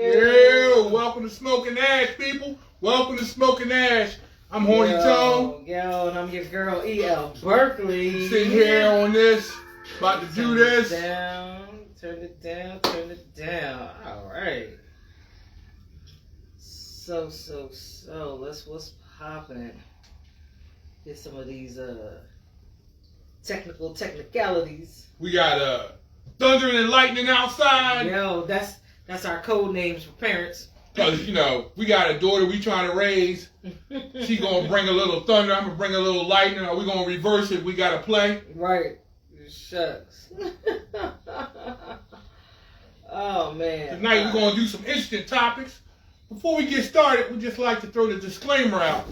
Yeah, welcome to Smoking Ash, people. Welcome to Smoking Ash. I'm Horny Tone. Yo, and I'm your girl E.L. Berkeley. Sitting here on this, about to do this. Turn it down. All right. So, what's popping? Get some of these technicalities. We got thunder and lightning outside. Yo, that's our code names for parents. Because, we got a daughter we trying to raise. She going to bring a little thunder. I'm going to bring a little lightning. Are we going to reverse it? We got to play. Right. Shucks. Oh, man. Tonight we're going to do some interesting topics. Before we get started, we'd just like to throw the disclaimer out.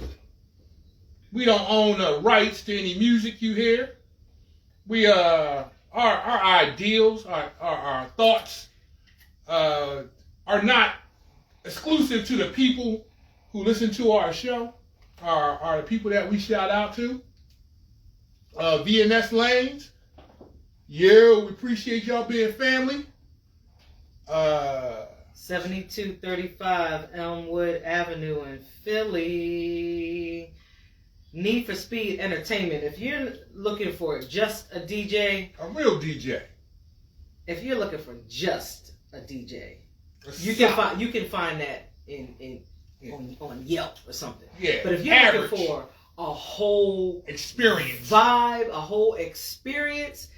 We don't own the rights to any music you hear. We, our ideals, our thoughts are not exclusive to the people who listen to our show, are the people that we shout out to. VNS Lanes, yeah, we appreciate y'all being family. 7235 Elmwood Avenue in Philly. Need for Speed Entertainment. If you're looking for just a DJ, a real DJ. If you're looking for just a DJ, you can find that on Yelp or something. Yeah. But if you're looking for a whole experience, vibe, a whole experience,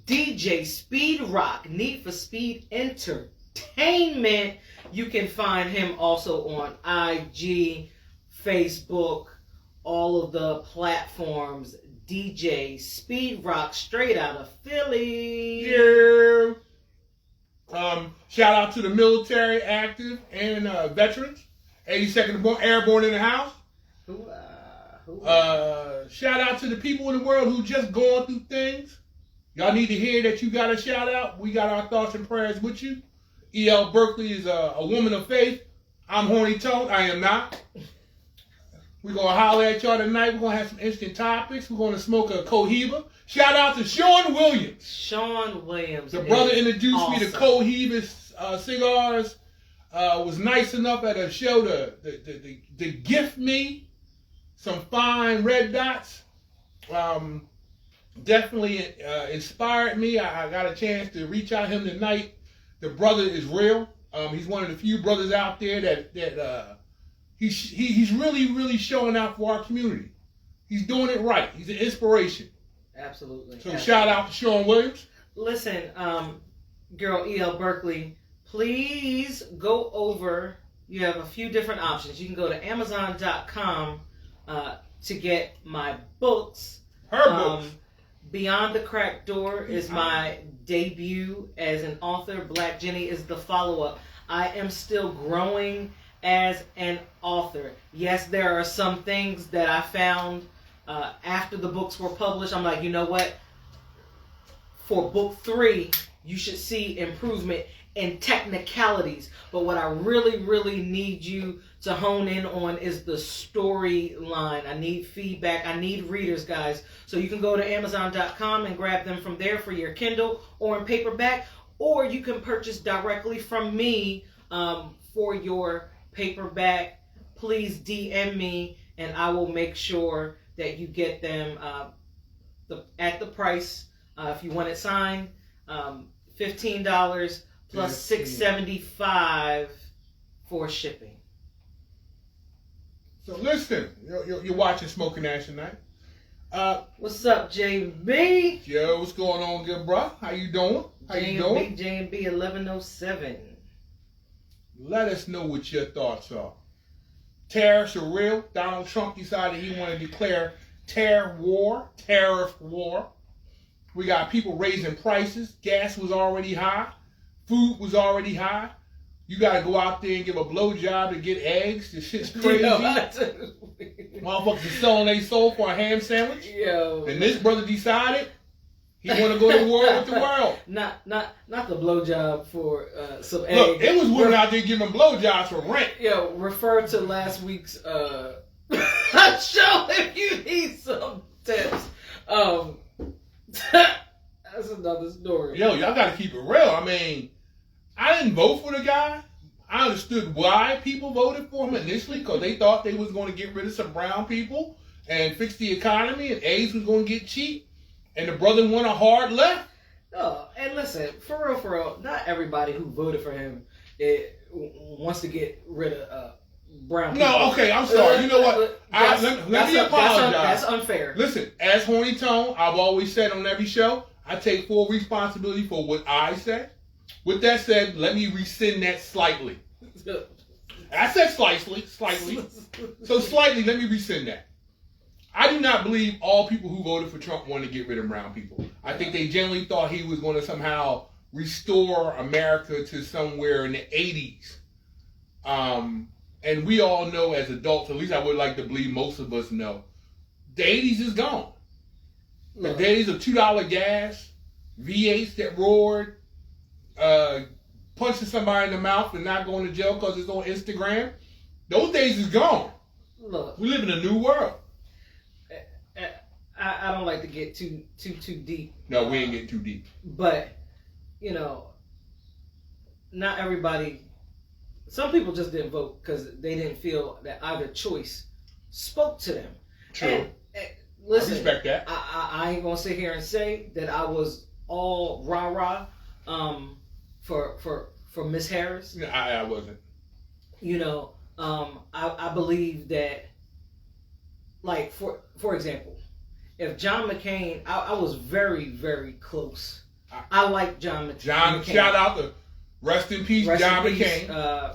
DJ Speed Rock, Need for Speed Entertainment. You can find him also on IG, Facebook, all of the platforms. DJ Speed Rock, straight out of Philly. Yeah. Shout out to the military, active, and veterans. 82nd Airborne in the house. Shout out to the people in the world who just going through things. Y'all need to hear that you got a shout out. We got our thoughts and prayers with you. E.L. Berkeley is a woman of faith. I'm Horny Tone. I am not. We're going to holler at y'all tonight. We're going to have some interesting topics. We're going to smoke a Cohiba. Shout out to Sean Williams. Sean Williams. The brother introduced me to Cohiba cigars. Was nice enough at a show to gift me some fine red dots. Definitely inspired me. I got a chance to reach out to him tonight. The brother is real. He's one of the few brothers out there that he's really, really showing out for our community. He's doing it right. He's an inspiration. Absolutely. So shout out to Sean Williams. Listen, girl E.L. Berkeley, please go over. You have a few different options. You can go to Amazon.com to get my books. Her books. Beyond the Crack Door is my debut as an author. Black Jenny is the follow-up. I am still growing as an author. Yes, there are some things that I found after the books were published. I'm like, you know what? For book 3, you should see improvement in technicalities. But what I really, really need you to hone in on is the storyline. I need feedback. I need readers, guys. So you can go to Amazon.com and grab them from there for your Kindle or in paperback. Or you can purchase directly from me for your paperback. Please DM me and I will make sure that you get them at the price. If you want it signed, $15 plus $6.75 for shipping. So listen, you're watching Smoking Ash tonight. What's up, JB? Yo, what's going on, good bro? How you doing? JB 1107. Let us know what your thoughts are. Tariffs are real. Donald Trump decided he wanted to declare tariff war. We got people raising prices. Gas was already high. Food was already high. You got to go out there and give a blowjob to get eggs. This shit's crazy. Motherfuckers are selling their soul for a ham sandwich. Yo. And this brother decided he want to go to war with the world. Not the blowjob for some eggs. Look, it was women out there giving blowjobs for rent. Yo, refer to last week's show if you need some tips. That's another story. Yo, y'all got to keep it real. I mean, I didn't vote for the guy. I understood why people voted for him initially, because they thought they was going to get rid of some brown people and fix the economy, and AIDS was going to get cheap, and the brother went a hard left. Oh, and listen, for real, not everybody who voted for him wants to get rid of brown people. No, okay, I'm sorry. You know what? Let me apologize. That's unfair. Listen, as Horny Tone, I've always said on every show, I take full responsibility for what I said. With that said, let me rescind that slightly. I said slightly. So slightly, let me rescind that. I do not believe all people who voted for Trump wanted to get rid of brown people. I think they generally thought he was going to somehow restore America to somewhere in the 80s. And we all know as adults, at least I would like to believe most of us know, the 80s is gone. The days of $2 gas, V8s that roared, punching somebody in the mouth and not going to jail because it's on Instagram, those days is gone. Look, we live in a new world. I don't like to get too deep. No, we ain't getting too deep. But, you know, not everybody. Some people just didn't vote because they didn't feel that either choice spoke to them. True. And, listen, I respect that. I ain't gonna sit here and say that I was all rah-rah for Miss Harris. No, I wasn't. You know, I believe that, like, for example, if John McCain, I was very, very close. I like John McCain. Shout out to rest in peace, John McCain.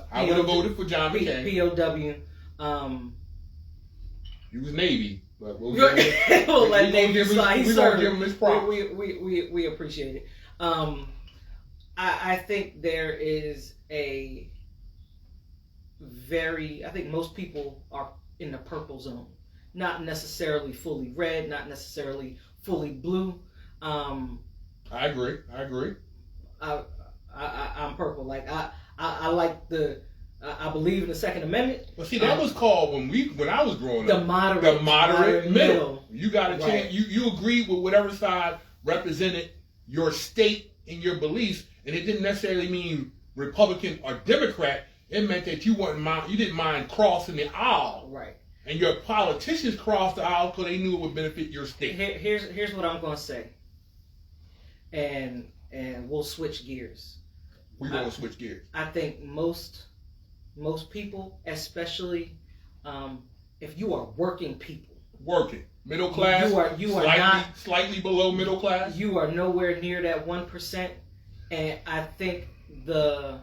I would have voted for John McCain. POW. He was Navy, but we'll let Navy slide. We're gonna give him his props. We appreciate it. I think there is I think most people are in the purple zone. Not necessarily fully red, not necessarily fully blue. I agree. I'm purple. Like I like I believe in the Second Amendment. Well, see, that was called when I was growing up. The moderate middle. You got a chance. You agreed with whatever side represented your state and your beliefs, and it didn't necessarily mean Republican or Democrat. It meant that you didn't mind crossing the aisle. Right. And your politicians crossed the aisle because they knew it would benefit your state. Here's what I'm going to say, and we'll switch gears. We're going to switch gears. I think most people, especially if you are working people, middle class, you are not slightly below middle class. You are nowhere near that 1%, and I think the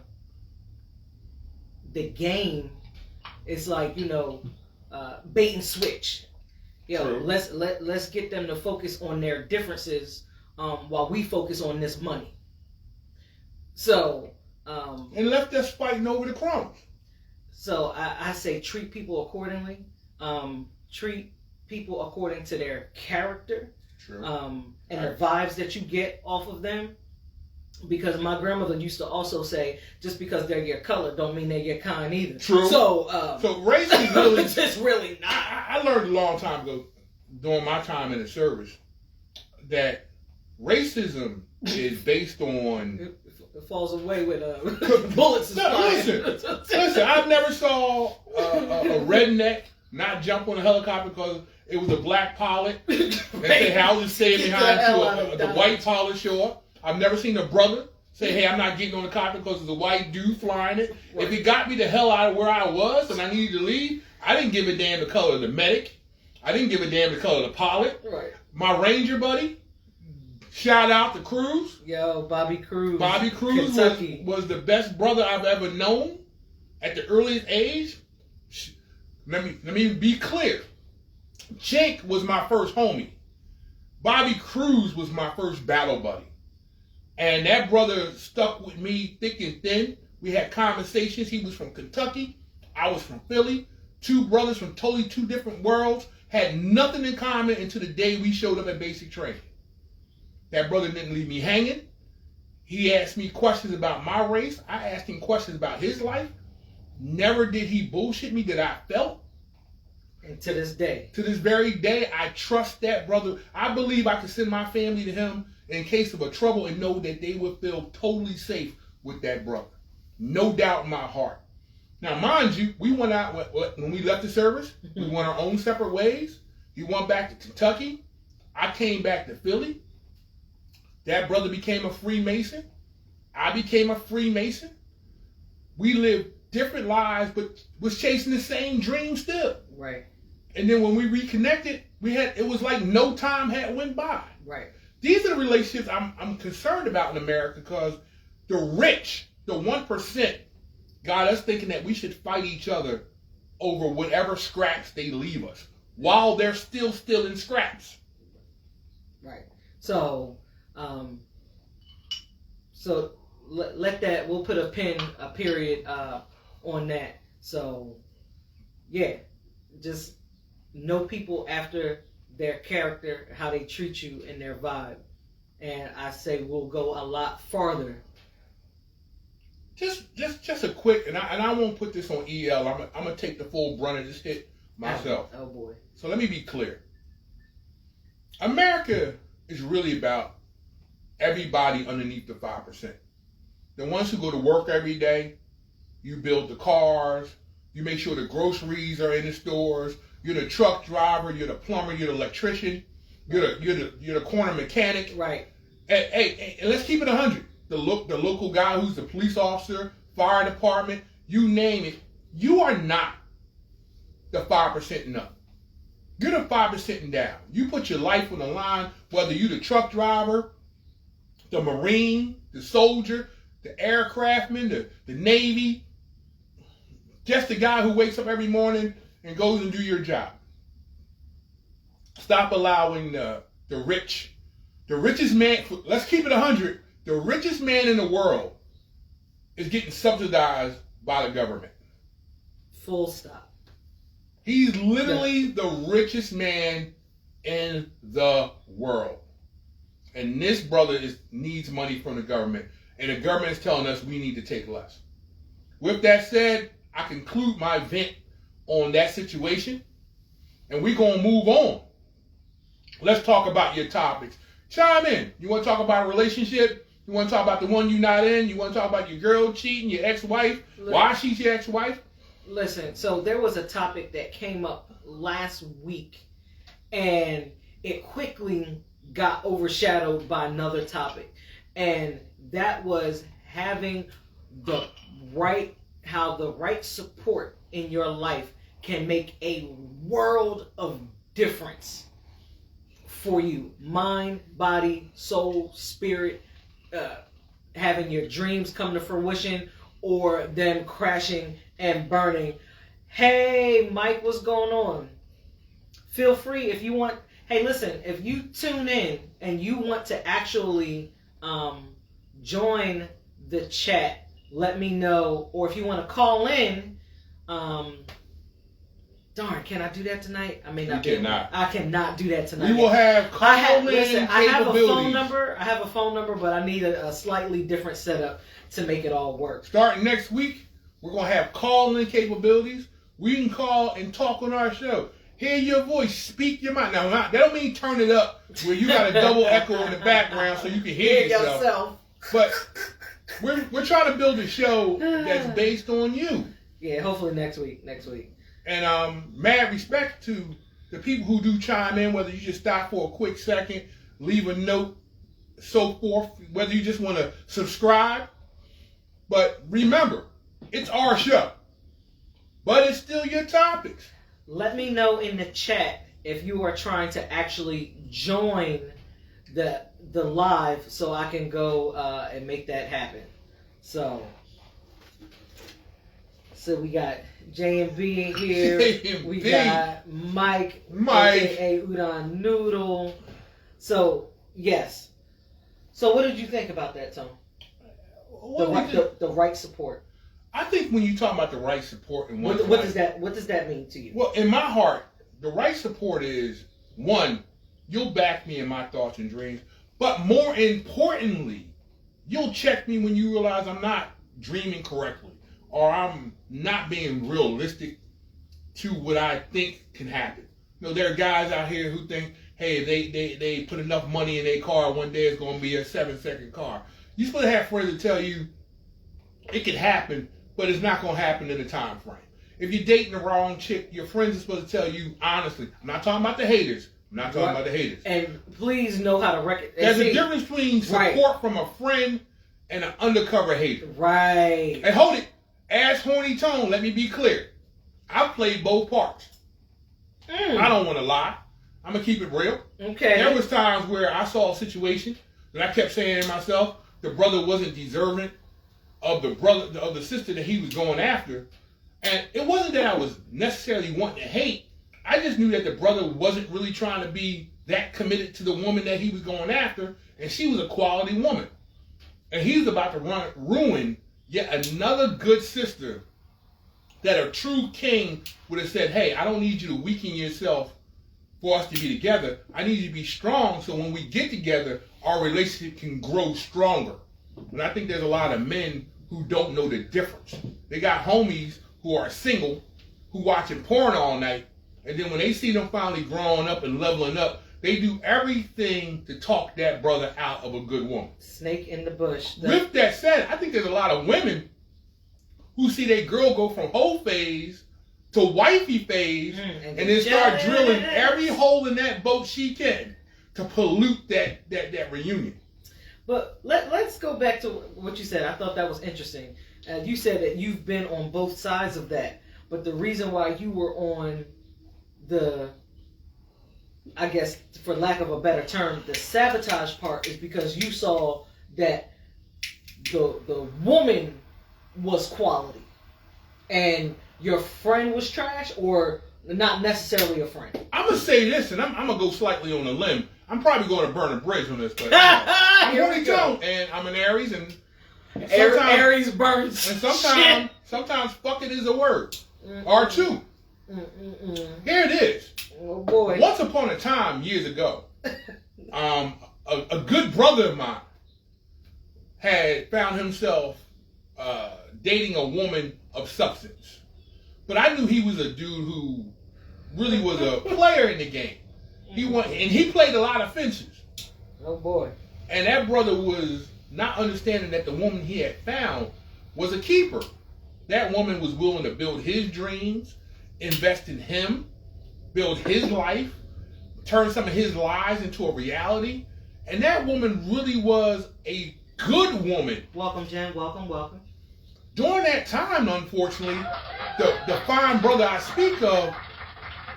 game is like, you know, bait and switch. Let's get them to focus on their differences while we focus on this money. So and left us fighting over the crumbs. So I say treat people accordingly. Treat people according to their character. True. And the vibes that you get off of them. Because my grandmother used to also say, just because they're your color don't mean they're your kind either. True. So race is really just really not. I learned a long time ago, during my time in the service, that racism is based on. It falls away with bullets. Listen. I never saw a redneck not jump on a helicopter because it was a black pilot and say, "How was staying behind to the white pilot show up." I've never seen a brother say, "Hey, I'm not getting on the cockpit because there's a white dude flying it." Right. If it got me the hell out of where I was and I needed to leave, I didn't give a damn the color of the medic. I didn't give a damn the color of the pilot. Right. My Ranger buddy, shout out to Cruz. Yo, Bobby Cruz. Bobby Cruz was the best brother I've ever known at the earliest age. Let me be clear. Jake was my first homie. Bobby Cruz was my first battle buddy. And that brother stuck with me thick and thin. We had conversations. He was from Kentucky. I was from Philly. Two brothers from totally two different worlds. Had nothing in common until the day we showed up at basic training. That brother didn't leave me hanging. He asked me questions about my race. I asked him questions about his life. Never did he bullshit me that I felt. And to this day. To this very day, I trust that brother. I believe I can send my family to him in case of a trouble and know that they would feel totally safe with that brother. No doubt in my heart. Now, mind you, we went out when we left the service. We went our own separate ways. He went back to Kentucky. I came back to Philly. That brother became a Freemason. I became a Freemason. We lived different lives, but was chasing the same dream still. Right. And then when we reconnected, it was like no time had went by. Right. These are the relationships I'm concerned about in America, because the rich, the 1%, got us thinking that we should fight each other over whatever scraps they leave us while they're still stealing scraps. Right. So, let that, we'll put a period on that. So, yeah, just know people after their character, how they treat you, and their vibe. And I say we'll go a lot farther. Just a quick, and I won't put this on EL. I'm gonna take the full brunt of this hit myself. Oh boy. So let me be clear. America is really about everybody underneath the 5%. The ones who go to work every day, you build the cars, you make sure the groceries are in the stores, you're the truck driver, you're the plumber, you're the electrician, you're the corner mechanic. Right. Hey, and let's keep it 100. The local guy who's the police officer, fire department, you name it, you are not the 5% and up. You're the 5% and down. You put your life on the line, whether you're the truck driver, the Marine, the soldier, the aircraftman, the Navy, just the guy who wakes up every morning and goes and do your job. Stop allowing the richest man, let's keep it 100, the richest man in the world is getting subsidized by the government. Full stop. He's literally the richest man in the world. And this brother needs money from the government. And the government is telling us we need to take less. With that said, I conclude my vent on that situation. And we're going to move on. Let's talk about your topics. Chime in. You want to talk about a relationship? You want to talk about the one you're not in? You want to talk about your girl cheating, your ex-wife? Why she's your ex-wife? Listen, so there was a topic that came up last week, and it quickly got overshadowed by another topic, and that was having how the right support in your life can make a world of difference for you. Mind, body, soul, spirit, having your dreams come to fruition or them crashing and burning. Hey, Mike, what's going on? Feel free if you want. Hey, listen, if you tune in and you want to actually join the chat, let me know. Or if you want to call in, darn, can I do that tonight? I may not. I cannot do that tonight. We will have call-in capabilities. I have a phone number. I have a phone number, but I need a slightly different setup to make it all work. Starting next week, we're going to have call-in capabilities. We can call and talk on our show. Hear your voice, speak your mind. Now, that don't mean turn it up where you got a double echo in the background so you can hear yourself. But we're trying to build a show that's based on you. Yeah, hopefully next week. And mad respect to the people who do chime in, whether you just stop for a quick second, leave a note, so forth, whether you just want to subscribe. But remember, it's our show, but it's still your topics. Let me know in the chat if you are trying to actually join the live so I can go and make that happen. So we got J&B in here. J&B. We got Mike, aka Udon Noodle. So, yes. So what did you think about that, Tom? The right support. I think when you talk about the right support and what does that mean to you? Well, in my heart, the right support is, one, you'll back me in my thoughts and dreams, but more importantly, you'll check me when you realize I'm not dreaming correctly or I'm not being realistic to what I think can happen. You know, there are guys out here who think, hey, they put enough money in their car, one day it's going to be a 7-second car. You're supposed to have friends to tell you it can happen, but it's not going to happen in the time frame. If you're dating the wrong chick, your friends are supposed to tell you honestly. I'm not talking about the haters. I'm not talking about the haters. And please know how to recognize. There's a difference between support from a friend and an undercover hater. Right. And hold it. As Horny Tone, let me be clear. I've played both parts. I don't want to lie. I'm going to keep it real. Okay. There was times where I saw a situation that I kept saying to myself, the brother wasn't deserving of the sister that he was going after. And it wasn't that I was necessarily wanting to hate. I just knew that the brother wasn't really trying to be that committed to the woman that he was going after, and she was a quality woman. And he was about to ruin yet another good sister that a true king would have said, hey, I don't need you to weaken yourself for us to be together. I need you to be strong so when we get together, our relationship can grow stronger. And I think there's a lot of men who don't know the difference. They got homies who are single, who watching porn all night, and then when they see them finally growing up and leveling up, they do everything to talk that brother out of a good woman. Snake in the bush. With that said, I think there's a lot of women who see their girl go from hoe phase to wifey phase, and then start drilling every hole in that boat she can to pollute that reunion. But let's go back to what you said. I thought that was interesting. You said that you've been on both sides of that, but the reason why you were on the, I guess, for lack of a better term, the sabotage part is because you saw that the woman was quality and your friend was trash, or not necessarily a friend. I'm going to say this, and I'm going to go slightly on a limb. I'm probably going to burn a bridge on this, but I'm Horny Tone, and I'm an Aries, and Aries burns. And sometimes fuck it is a word. Or two. Here it is. Oh boy. Once upon a time, years ago, a good brother of mine had found himself dating a woman of substance. But I knew he was a dude who really was a player in the game. He played a lot of fences. Oh boy. And that brother was not understanding that the woman he had found was a keeper. That woman was willing to build his dreams, invest in him, build his life, turn some of his lies into a reality. And that woman really was a good woman. Welcome, Jen. Welcome. During that time, unfortunately, the fine brother I speak of,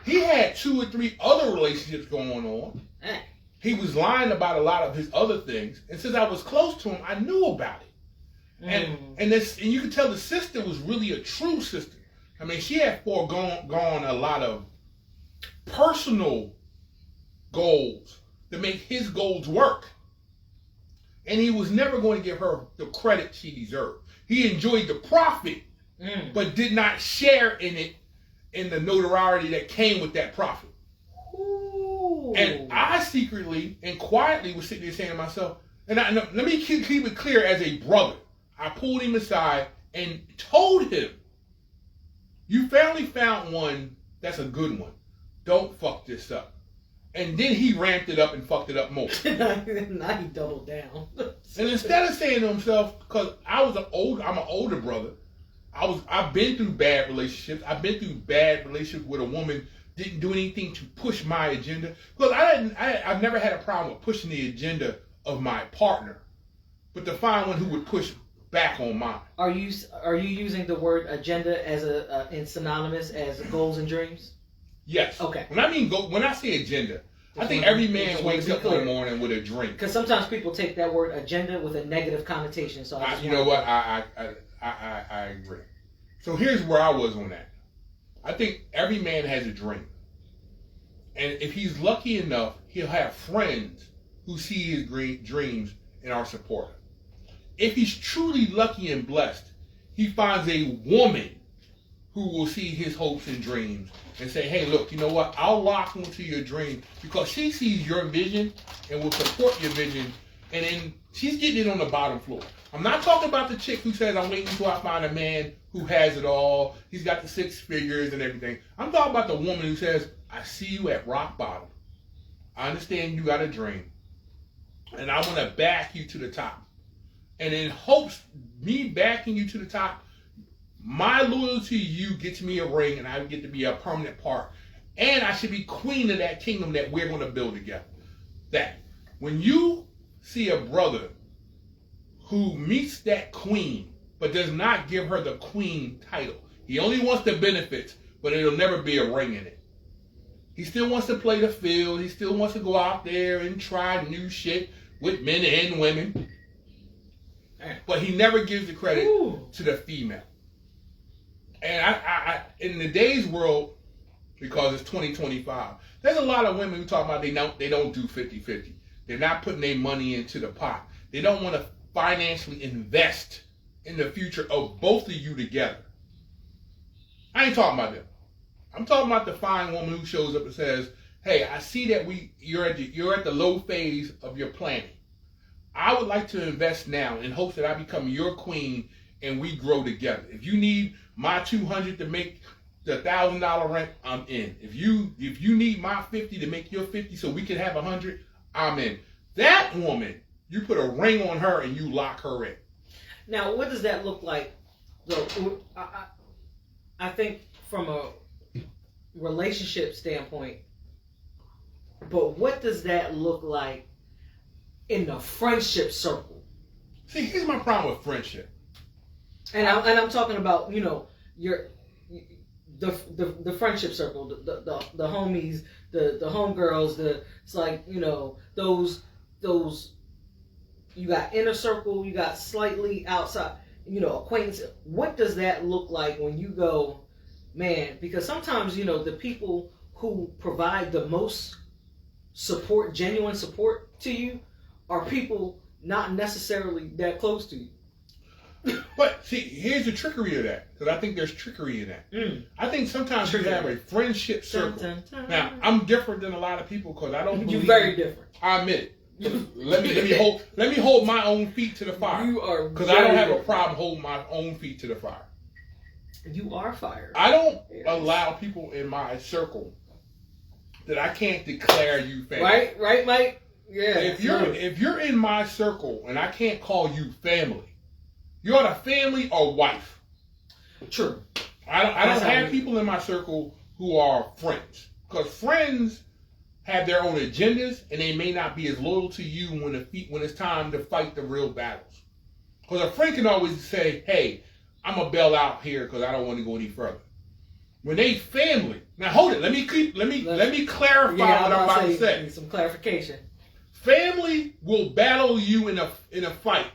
he had 2 or 3 other relationships going on. He was lying about a lot of his other things. And since I was close to him, I knew about it. And you could tell the sister was really a true sister. I mean, she had foregone a lot of personal goals to make his goals work. And he was never going to give her the credit she deserved. He enjoyed the profit, but did not share in it, in the notoriety that came with that profit. Ooh. And I secretly and quietly was sitting there saying to myself, let me keep it clear as a brother. I pulled him aside and told him, you finally found one that's a good one. Don't fuck this up. And then he ramped it up and fucked it up more. Now he doubled down. And instead of saying to himself, because I'm an older brother, I've been through bad relationships. I've been through bad relationships where a woman didn't do anything to push my agenda. Because I've never had a problem with pushing the agenda of my partner, but to find one who would push back on mine. Are you using the word agenda as in synonymous as goals and dreams? Yes. Okay. When I say agenda, I think every man wakes up in the morning with a dream. Because sometimes people take that word agenda with a negative connotation. So you know what? I agree. So here's where I was on that. I think every man has a dream, and if he's lucky enough, he'll have friends who see his dreams and are supportive. If he's truly lucky and blessed, he finds a woman who will see his hopes and dreams and say, hey, look, you know what? I'll lock into your dream because she sees your vision and will support your vision. And then she's getting it on the bottom floor. I'm not talking about the chick who says, I'm waiting until I find a man who has it all. He's got the 6 figures and everything. I'm talking about the woman who says, I see you at rock bottom. I understand you got a dream. And I want to back you to the top. And in hopes, me backing you to the top, my loyalty to you gets me a ring and I get to be a permanent part. And I should be queen of that kingdom that we're going to build together. That when you see a brother who meets that queen but does not give her the queen title, he only wants the benefits, but it'll never be a ring in it. He still wants to play the field. He still wants to go out there and try new shit with men and women. But he never gives the credit to the female. And I in today's world, because it's 2025, there's a lot of women who talk about they don't do 50-50. They're not putting their money into the pot. They don't want to financially invest in the future of both of you together. I ain't talking about them. I'm talking about the fine woman who shows up and says, "Hey, I see that you're at the low phase of your planning. I would like to invest now in hopes that I become your queen and we grow together. If you need my $200 to make the $1,000 rent, I'm in. If you need my $50 to make your $50 so we can have $100, I'm in." That woman, you put a ring on her and you lock her in. Now, what does that look like? So, I think from a relationship standpoint, but what does that look like in the friendship circle? See, here's my problem with friendship. And I'm talking about, you know, the friendship circle, the homies, the homegirls, it's like, you know, those you got inner circle, you got slightly outside, you know, acquaintance. What does that look like when you go, man? Because sometimes, you know, the people who provide the most support, genuine support to you, are people not necessarily that close to you. But see, here's the trickery of that, because I think there's trickery in that. I think sometimes you have a friendship circle. Dun, dun, dun. Now, I'm different than a lot of people because I don't believe. You're very different. I admit it. Let me hold my own feet to the fire. You are, because I don't have a problem holding my own feet to the fire. You are fire. I don't allow people in my circle that I can't declare you family. Right, Mike. Yeah. If you're in my circle and I can't call you family, you're not a family or wife. True. I don't have people in my circle who are friends, because friends have their own agendas and they may not be as loyal to you when it's time to fight the real battles. Because a friend can always say, "Hey, I'm gonna bail out here because I don't want to go any further." When they family, now hold it. Let me clarify what I'm about to say. Some clarification. Family will battle you in a fight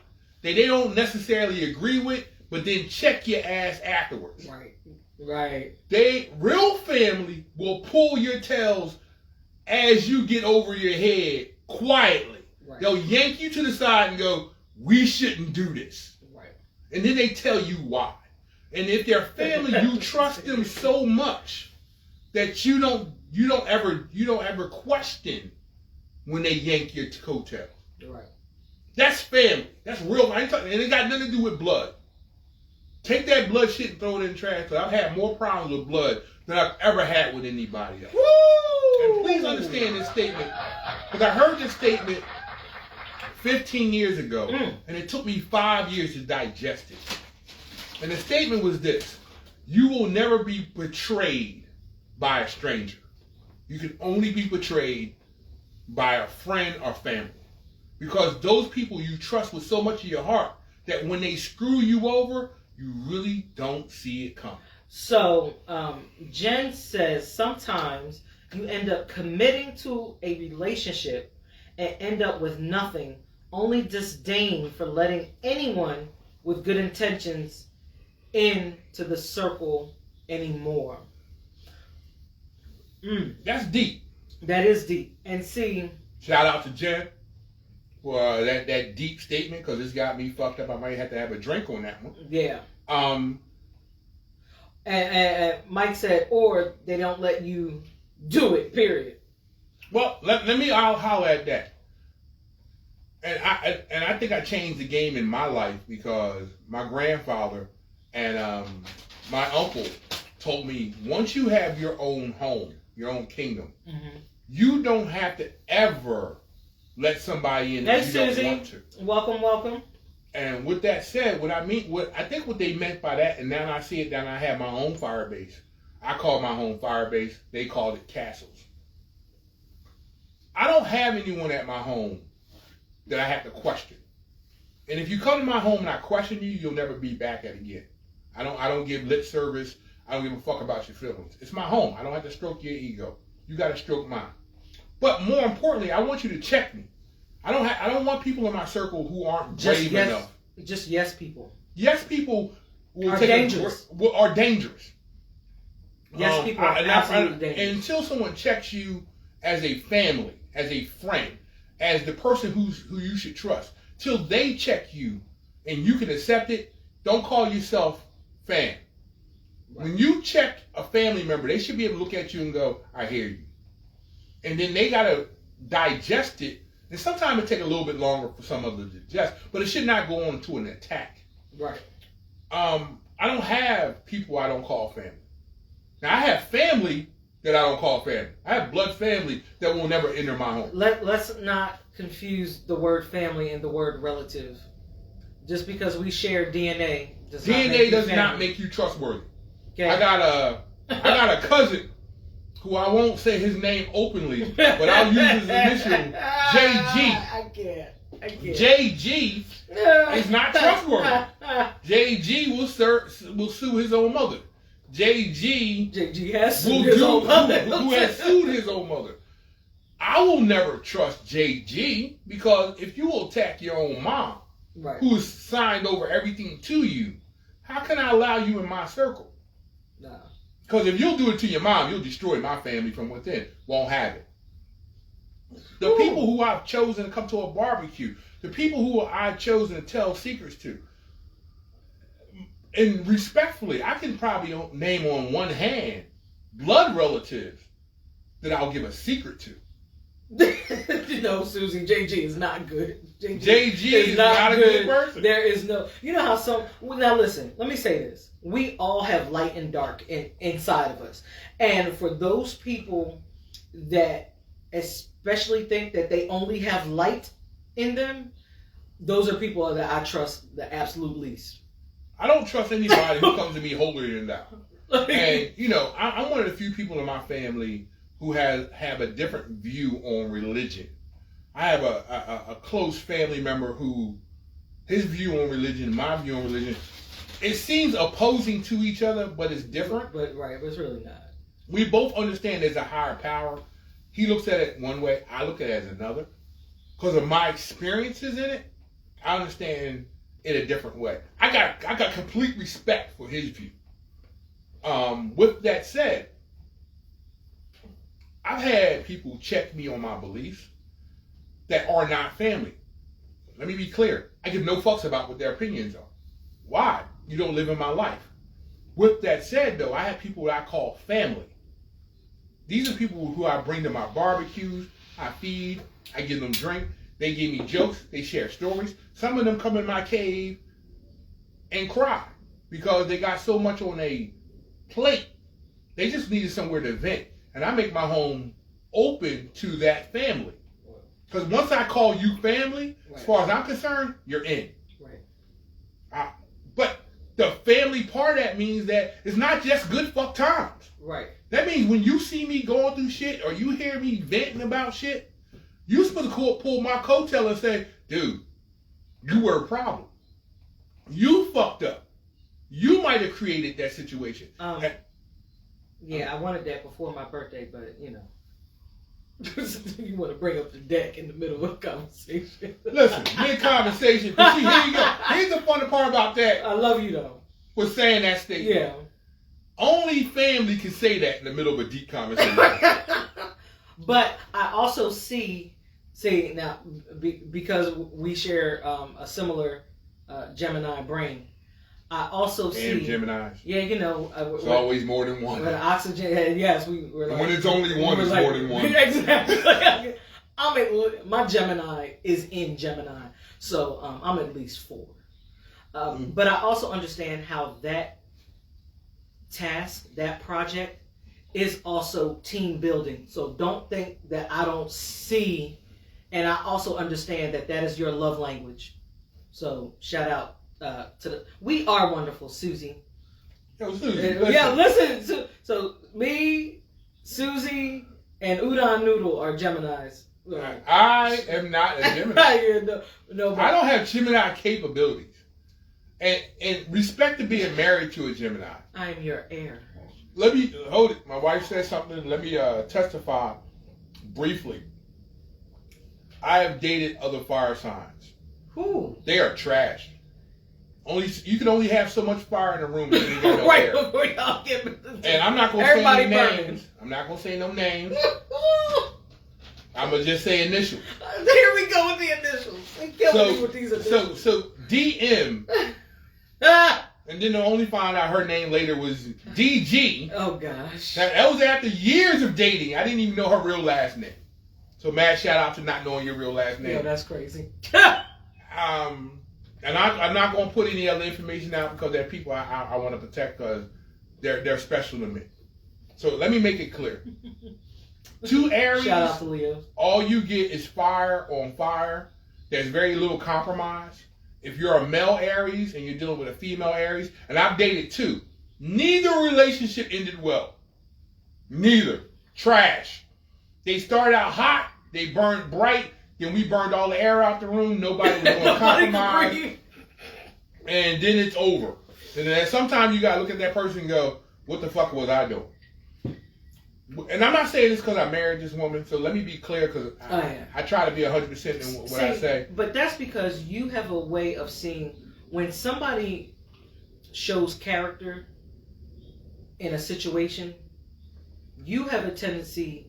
that they don't necessarily agree with, but then check your ass afterwards. Right. Real family will pull your tails as you get over your head quietly. Right. They'll yank you to the side and go, "We shouldn't do this." Right. And then they tell you why. And if they're family, you trust them so much that you don't ever question when they yank your coattails. Right. That's family. That's real. And it got nothing to do with blood. Take that blood shit and throw it in the trash. Because I've had more problems with blood than I've ever had with anybody else. Woo! And please understand this statement, because I heard this statement 15 years ago, and it took me 5 years to digest it. And the statement was this: you will never be betrayed by a stranger. You can only be betrayed by a friend or family. Because those people you trust with so much of your heart that when they screw you over, you really don't see it coming. So, Jen says sometimes you end up committing to a relationship and end up with nothing, only disdain for letting anyone with good intentions into the circle anymore. That's deep. That is deep. And see, shout out to Jen for that deep statement, because it's got me fucked up. I might have to have a drink on that one. Yeah. And Mike said, or they don't let you do it, period. Well, I'll holler at that. And I think I changed the game in my life, because my grandfather and my uncle told me, once you have your own home, your own kingdom, you don't have to ever let somebody in that you don't want to. Welcome. And with that said, what I think what they meant by that, and now I see it, now I have my own fire base. I call my home fire base. They called it castles. I don't have anyone at my home that I have to question. And if you come to my home and I question you, you'll never be back at again. I don't give lip service. I don't give a fuck about your feelings. It's my home. I don't have to stroke your ego. You got to stroke mine. But more importantly, I want you to check me. I don't want people in my circle who aren't brave enough. Just yes people. Yes people will are dangerous. Are dangerous. Yes people are absolutely dangerous. Until someone checks you as a family, as a friend, as the person who you should trust, till they check you and you can accept it, don't call yourself fam. Right. When you check a family member, they should be able to look at you and go, I hear you. And then they got to digest it. And sometimes it takes a little bit longer for some of them to digest, but it should not go on to an attack. Right. I don't have people I don't call family. Now, I have family that I don't call family. I have blood family that will never enter my home. Let's not confuse the word family and the word relative. Just because we share DNA does not make you trustworthy. Okay. I got a cousin who I won't say his name openly, but I'll use his initial, JG. I can't. JG is not trustworthy. JG will sue his own mother. JG has sued his own mother. Who has sued his own mother. I will never trust JG because if you will attack your own mom, right, who has signed over everything to you, how can I allow you in my circle? Nah. Because if you'll do it to your mom, you'll destroy my family from within. Won't have it. The people who I've chosen to come to a barbecue, the people who I've chosen to tell secrets to, and respectfully, I can probably name on one hand blood relatives that I'll give a secret to. Susie, JG is not good. JG is not a good person. There is no... You know how some... Now listen, let me say this. We all have light and dark inside of us. And for those people that especially think that they only have light in them, those are people that I trust the absolute least. I don't trust anybody who comes to me holier than thou. And, I'm one of the few people in my family who have a different view on religion. I have a close family member who, his view on religion, my view on religion, it seems opposing to each other, but it's different. But it's really not. We both understand there's a higher power. He looks at it one way, I look at it as another. Because of my experiences in it, I understand it a different way. I got complete respect for his view. With that said, I've had people check me on my beliefs that are not family. Let me be clear. I give no fucks about what their opinions are. Why? You don't live in my life. With that said, though, I have people that I call family. These are people who I bring to my barbecues, I feed, I give them drink, they give me jokes, they share stories. Some of them come in my cave and cry because they got so much on a plate. They just needed somewhere to vent. And I make my home open to that family. Because once I call you family, right, as far as I'm concerned, you're in. Right. But the family part of that means that it's not just good fuck times. Right. That means when you see me going through shit or you hear me venting about shit, you're supposed to pull my coattail and say, dude, you were a problem. You fucked up. You might have created that situation. Yeah, I wanted that before my birthday, but you want to bring up the deck in the middle of a conversation. Listen, mid-conversation. But see, here you go. Here's the funny part about that. I love you, though. For saying that statement. Yeah. Only family can say that in the middle of a deep conversation. But I also see now, because we share a similar Gemini brain, I also see... And Geminis. Yeah, it's always more than one. When oxygen... Yes, we're like... When it's only one, it's more than one. Exactly. My Gemini is in Gemini, so I'm at least 4. But I also understand how that task, that project, is also team building. So don't think that I don't see, and I also understand that is your love language. So shout out to the. We are wonderful, Susie. Yo, Susie, Yeah, listen. So me, Susie, and Udon Noodle are Geminis. I am not a Gemini. Yeah, no, I don't have Gemini capabilities. And respect to being married to a Gemini. I am your heir. Let me hold it. My wife said something. Let me testify briefly. I have dated other fire signs. Who? They are trash. You can only have so much fire in a room. That you got no Right air. before y'all get. And I'm not gonna say Everybody any burning. names. I'm not gonna say no names. I'm gonna just say initials. Here we go with the initials. They killing me with these initials. So DM, Ah! and then to only find out her name later was DG. Oh gosh. That was after years of dating. I didn't even know her real last name. So mad shout out to not knowing your real last name. Yeah, that's crazy. And I'm not gonna put any other information out because there are people I want to protect because they're special to me. So let me make it clear. 2 Aries. Shout out to Leo. All you get is fire on fire. There's very little compromise. If you're a male Aries and you're dealing with a female Aries, and I've dated 2, neither relationship ended well. Neither. Trash. They started out hot, they burned bright, then we burned all the air out the room, nobody was going to compromise, and then it's over. And then sometimes you got to look at that person and go, what the fuck was I doing? And I'm not saying this because I married this woman, so let me be clear because I try to be 100% in what I say. But that's because you have a way of seeing when somebody shows character in a situation, you have a tendency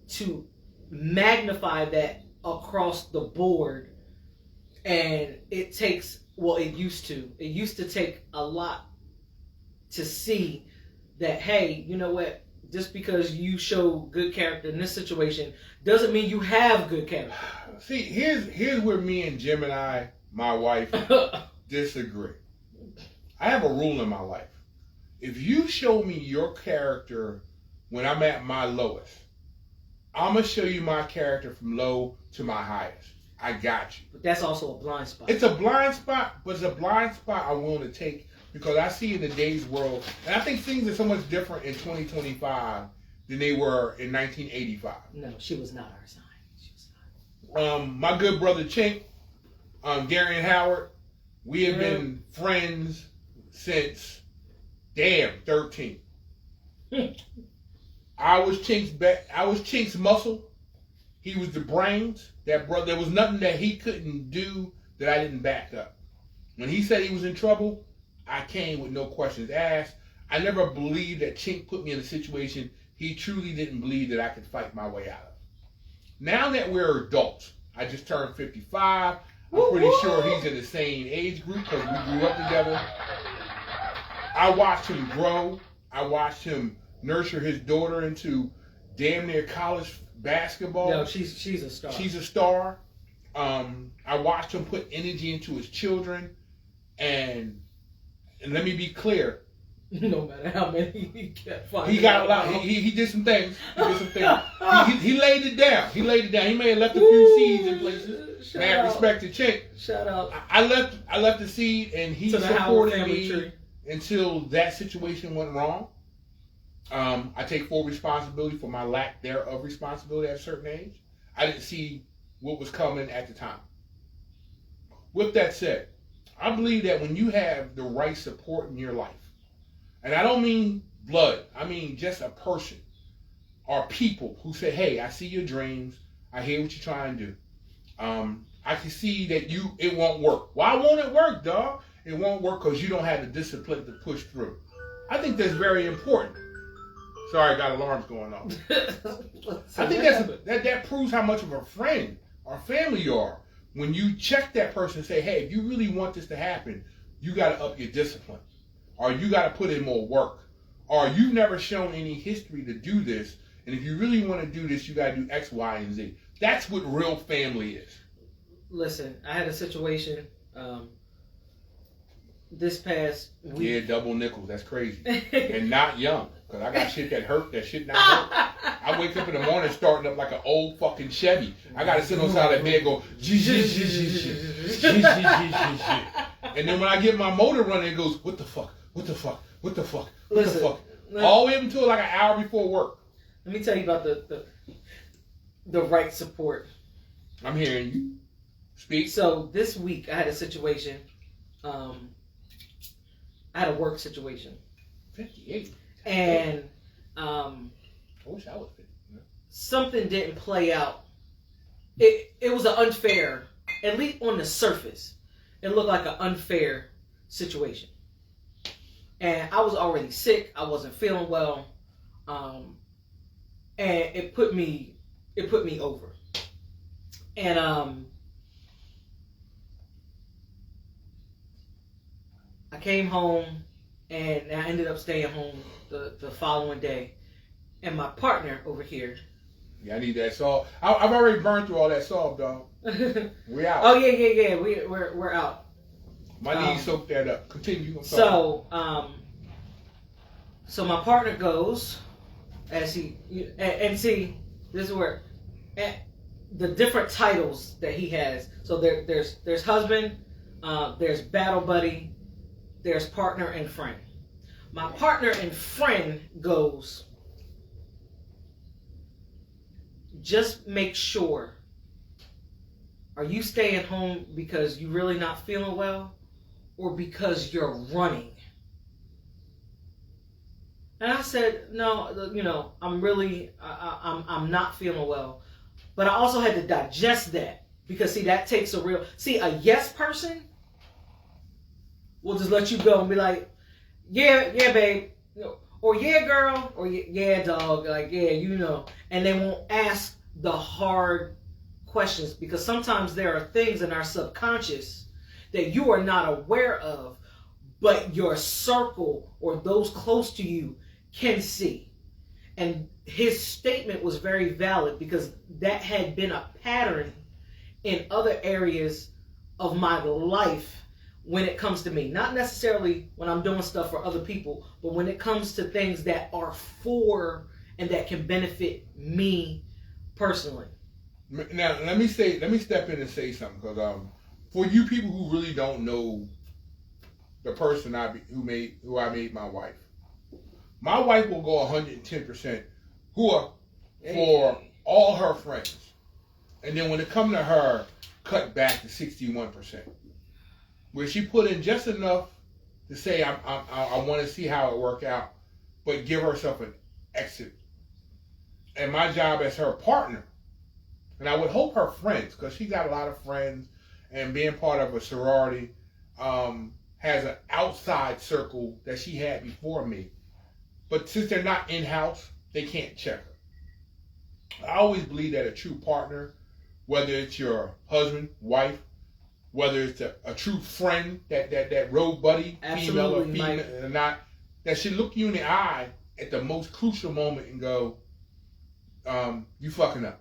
to magnify that across the board. And it takes, it used to take a lot to see that, hey, you know what? Just because you show good character in this situation doesn't mean you have good character. See, here's where me and Gemini, my wife, disagree. I have a rule in my life. If you show me your character when I'm at my lowest, I'm going to show you my character from low to my highest. I got you. But that's also a blind spot. It's a blind spot, but it's a blind spot I'm willing to take because I see in today's world, and I think things are so much different in 2025 than they were in 1985. No, she was not our sign. She was not. My good brother Chink, Gary and Howard, we have been friends since 13. I was Chink's muscle. He was the brains. That brother, there was nothing that he couldn't do that I didn't back up. When he said he was in trouble, I came with no questions asked. I never believed that Chink put me in a situation he truly didn't believe that I could fight my way out of. Now that we're adults, I just turned 55. I'm pretty sure he's in the same age group because we grew up together. I watched him grow. I watched him nurture his daughter into damn near college basketball. No, she's a star. She's a star. I watched him put energy into his children, and let me be clear. No matter how many he kept finding, he got a lot. He did some things. He laid it down. He may have left a few seeds in places. Man, respect to Chink. Shout out. I left the seed, and he supported me until that situation went wrong. I take full responsibility for my lack thereof responsibility at a certain age. I didn't see what was coming at the time. With that said, I believe that when you have the right support in your life, and I don't mean blood, I mean just a person or people who say, hey, I see your dreams, I hear what you're trying to do. I can see that it won't work. Why won't it work, dog? It won't work because you don't have the discipline to push through. I think that's very important. Sorry, I got alarms going off. I think that proves how much of a friend or family you are. When you check that person and say, hey, if you really want this to happen, you got to up your discipline. Or you got to put in more work. Or you've never shown any history to do this. And if you really want to do this, you got to do X, Y, and Z. That's what real family is. Listen, I had a situation this past week. Yeah, double nickels. That's crazy. And not young. Because I got shit that hurt, that shit not hurt. I wake up in the morning starting up like an old fucking Chevy. I gotta sit on the side of that bed and go, and then when I get my motor running, it goes, what the fuck, what the fuck, what the fuck, what the fuck. All the way up until like an hour before work. Let me tell you about the right support. I'm hearing you. Speak. So this week I had a situation. I had a work situation. 58. And I wish I was 50. Something didn't play out. It was an unfair, at least on the surface, it looked like an unfair situation. And I was already sick. I wasn't feeling well. And it put me over. And I came home and I ended up staying home the following day. And my partner over here. Yeah, I need that solve. I've already burned through all that solve, dog. We out. Oh yeah. We're out. My knees soaked that up. Continue. So my partner goes as he and see, this is where the different titles that he has. So there's husband, there's battle buddy, there's partner and friend. My partner and friend goes, just make sure, are you staying home because you really not feeling well or because you're running? And I said, no, I'm really, I'm not feeling well. But I also had to digest that because, see, that takes a yes person will just let you go and be like, yeah, babe, or yeah, girl, or yeah, dog, like, yeah, and they won't ask the hard questions because sometimes there are things in our subconscious that you are not aware of, but your circle or those close to you can see. And his statement was very valid because that had been a pattern in other areas of my life when it comes to me. Not necessarily when I'm doing stuff for other people, but when it comes to things that are for and that can benefit me personally. Now, let me step in and say something, because for you people who really don't know the person who I made my wife. My wife will go 110% for all her friends. And then when it comes to her, cut back to 61%. Where she put in just enough to say, I want to see how it work out, but give herself an exit. And my job as her partner, and I would hope her friends, because she got a lot of friends, and being part of a sorority, has an outside circle that she had before me. But since they're not in-house, they can't check her. I always believe that a true partner, whether it's your husband, wife, whether it's a true friend, that road buddy, absolutely, female or female or not, that should look you in the eye at the most crucial moment and go, you fucking up.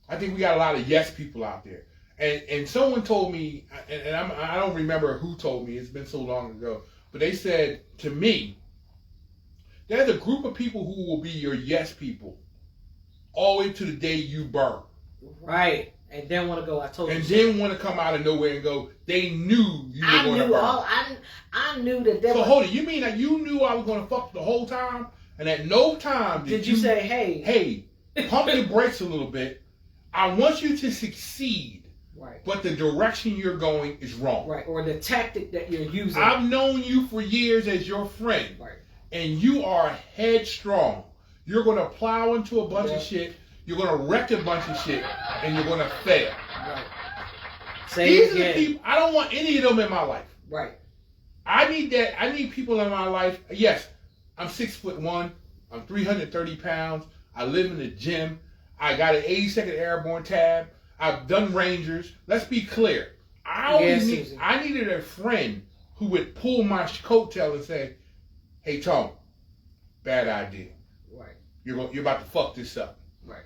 I think we got a lot of yes people out there. And someone told me, and I don't remember who told me, it's been so long ago, but they said to me, there's a group of people who will be your yes people all the way to the day you burn. Right. And then want to go, I told you. And then want to come out of nowhere and go, they knew you were going to burn. I knew that they So hold it, you mean that you knew I was going to fuck the whole time? And at no time did you say, hey, pump your brakes a little bit. I want you to succeed. Right. But the direction you're going is wrong. Right. Or the tactic that you're using. I've known you for years as your friend. Right. And you are headstrong. You're going to plow into a bunch of shit. You're going to wreck a bunch of shit. And you're going to fail. Right. These are the people. I don't want any of them in my life. Right. I need people in my life. Yes, I'm 6'1". I'm 330 pounds. I live in the gym. I got an 82nd Airborne tab. I've done Rangers. Let's be clear. I needed a friend who would pull my coattail and say, hey, Tom, bad idea. Right. You're about to fuck this up. Right.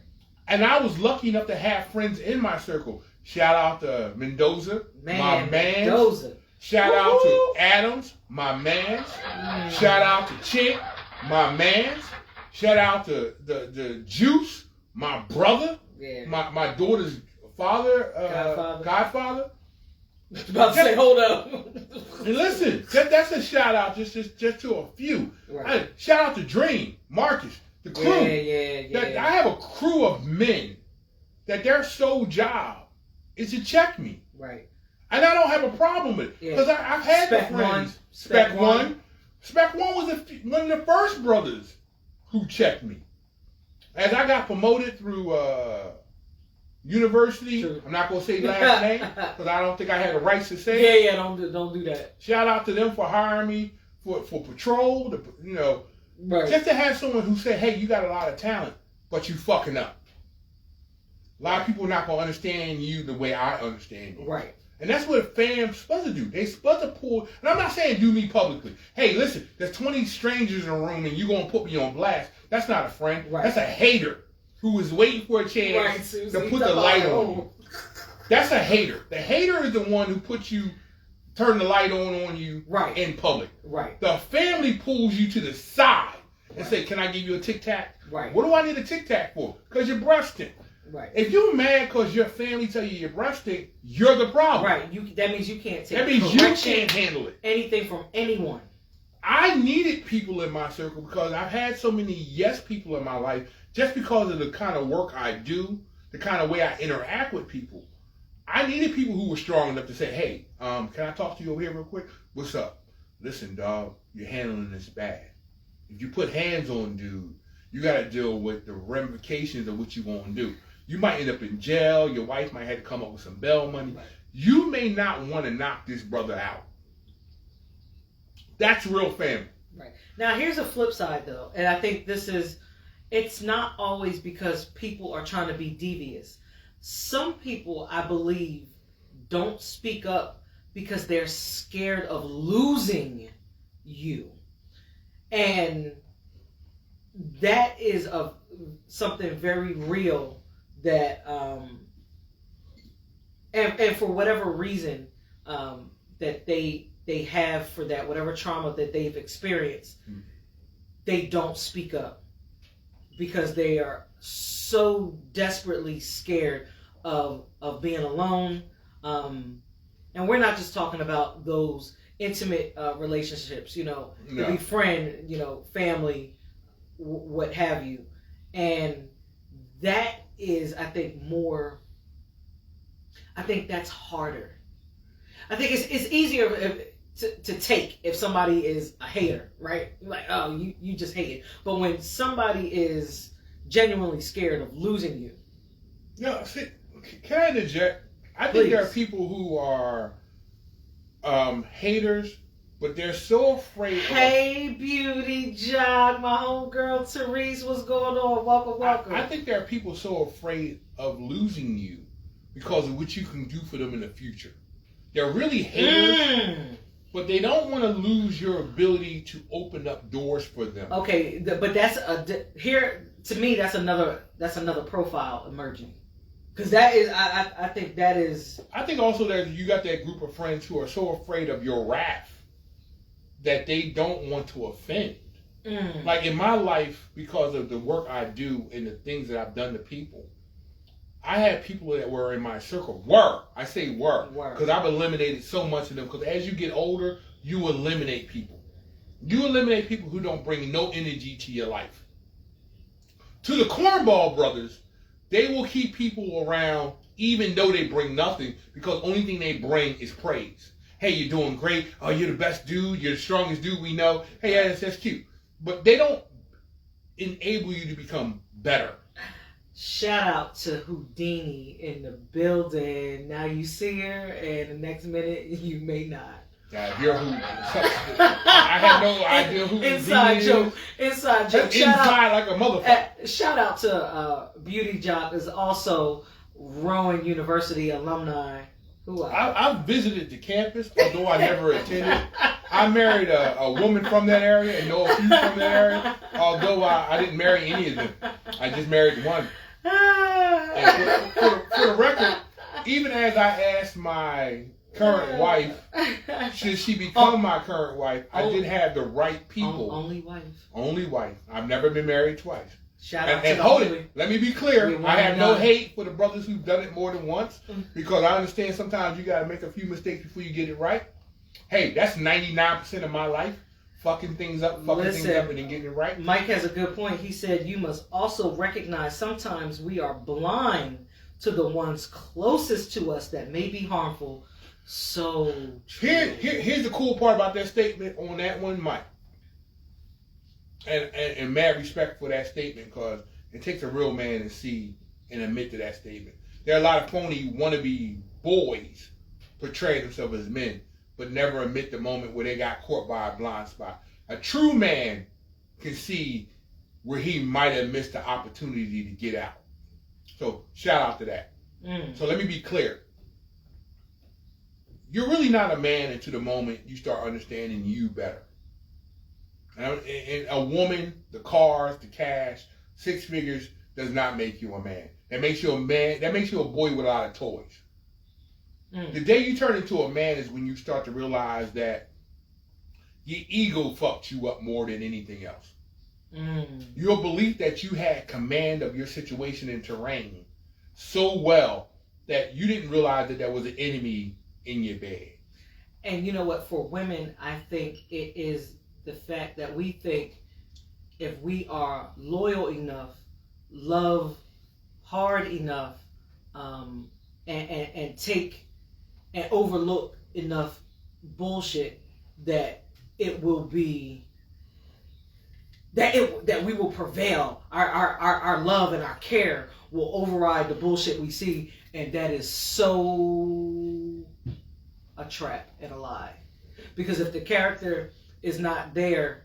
And I was lucky enough to have friends in my circle. Shout out to Mendoza, my man. Mendoza. Shout out to Adams, my man. Shout out to Chick, my man. Shout out to the Juice, my brother, Yeah. my daughter's father, godfather. About to say, hold up. And listen, that's a shout out just to a few. Right. Shout out to Dream, Marcus, the crew. Yeah. I have a crew of men that their sole job is to check me. Right. And I don't have a problem with it. Because I've had the friends. Spec One. Spec One was one of the first brothers who checked me. As I got promoted through university, True. I'm not going to say last name because I don't think I had the rights to say it. Yeah, don't do that. Shout out to them for hiring me for patrol, Right. just to have someone who said, hey, you got a lot of talent, but you fucking up. A lot of people are not going to understand you the way I understand you. Right. And that's what a fam's supposed to do. They supposed to pull, and I'm not saying do me publicly. Hey, listen, there's 20 strangers in a room and you're going to put me on blast. That's not a friend. Right. That's a hater who is waiting for a chance Right, to put the light on you. That's a hater. The hater is the one who turn the light on you in public. Right. The family pulls you to the side and say, can I give you a Tic Tac? Right. What do I need a Tic Tac for? Because you're breast stink. Right. If you're mad because your family tell you you're breast stink, you're the problem. Right. That means you can't take That means you can't handle it. Anything from anyone. I needed people in my circle because I've had so many yes people in my life just because of the kind of work I do, the kind of way I interact with people. I needed people who were strong enough to say, hey, can I talk to you over here real quick? What's up? Listen, dog, you're handling this bad. If you put hands on dude, you got to deal with the ramifications of what you're going to do. You might end up in jail. Your wife might have to come up with some bail money. Right. You may not want to knock this brother out. That's real family. Right. Now, here's a flip side, though. And I think it's not always because people are trying to be devious. Some people, I believe, don't speak up because they're scared of losing you. And that is something very real that, and for whatever reason that they have for that, whatever trauma that they've experienced, they don't speak up because they are so desperately scared of being alone. And we're not just talking about those intimate relationships, to be friend, family, what have you. And that is, I think that's harder. I think it's easier to take if somebody is a hater, right? Like, oh, you just hate it. But when somebody is genuinely scared of losing you. No, see, can I interject? I think there are people who are haters, but they're so afraid. Hey, Beauty Jock, my homegirl Therese, what's going on? Welcome. I think there are people so afraid of losing you because of what you can do for them in the future. They're really haters, but they don't want to lose your ability to open up doors for them. Okay, but that's here to me. That's another profile emerging. Because that is, I think that is. I think also that you got that group of friends who are so afraid of your wrath that they don't want to offend. Like in my life, because of the work I do and the things that I've done to people, I had people that were in my circle. I say were. Because I've eliminated so much of them. Because as you get older, you eliminate people. You eliminate people who don't bring no energy to your life. To the Cornball brothers, they will keep people around even though they bring nothing, because only thing they bring is praise. Hey, you're doing great. Oh, you're the best dude. You're the strongest dude we know. Hey, yeah, that's cute. But they don't enable you to become better. Shout out to Houdini in the building. Now you see her, and the next minute you may not. If you're I have no idea who Inside joke. Inside Shout like a motherfucker. Shout out to Beauty Jock is also Rowan University alumni. I've visited the campus, although I never attended. I married a woman from that area and know a few from that area, although I didn't marry any of them. I just married one. And for the record, even as I asked my current wife, should she become my current wife, I did have the right people. Only wife. Only wife. I've never been married twice. Shout out And to hold the it. Let me be clear. I have no hate for the brothers who've done it more than once, because I understand sometimes you got to make a few mistakes before you get it right. Hey, that's 99% of my life. Fucking things up, things up, and then getting it right. Mike has a good point. He said you must also recognize sometimes we are blind to the ones closest to us that may be harmful. So here's the cool part about that statement on that one, Mike. And mad respect for that statement, because it takes a real man to see and admit to that statement. There are a lot of phony wannabe boys portray themselves as men, but never admit the moment where they got caught by a blind spot. A true man can see where he might have missed the opportunity to get out. So shout out to that. So let me be clear. You're really not a man until the moment you start understanding you better. And a woman, the cars, the cash, 6 figures does not make you a man. That makes you a man. That makes you a boy with a lot of toys. The day you turn into a man is when you start to realize that your ego fucked you up more than anything else. Your belief that you had command of your situation and terrain so well that you didn't realize that there was an enemy in your bed. And you know what? For women, I think it is the fact that we think if we are loyal enough, love hard enough, and take and overlook enough bullshit, that it will be that we will prevail. Our love and our care will override the bullshit we see, and that is so a trap and a lie. Because if the character is not there,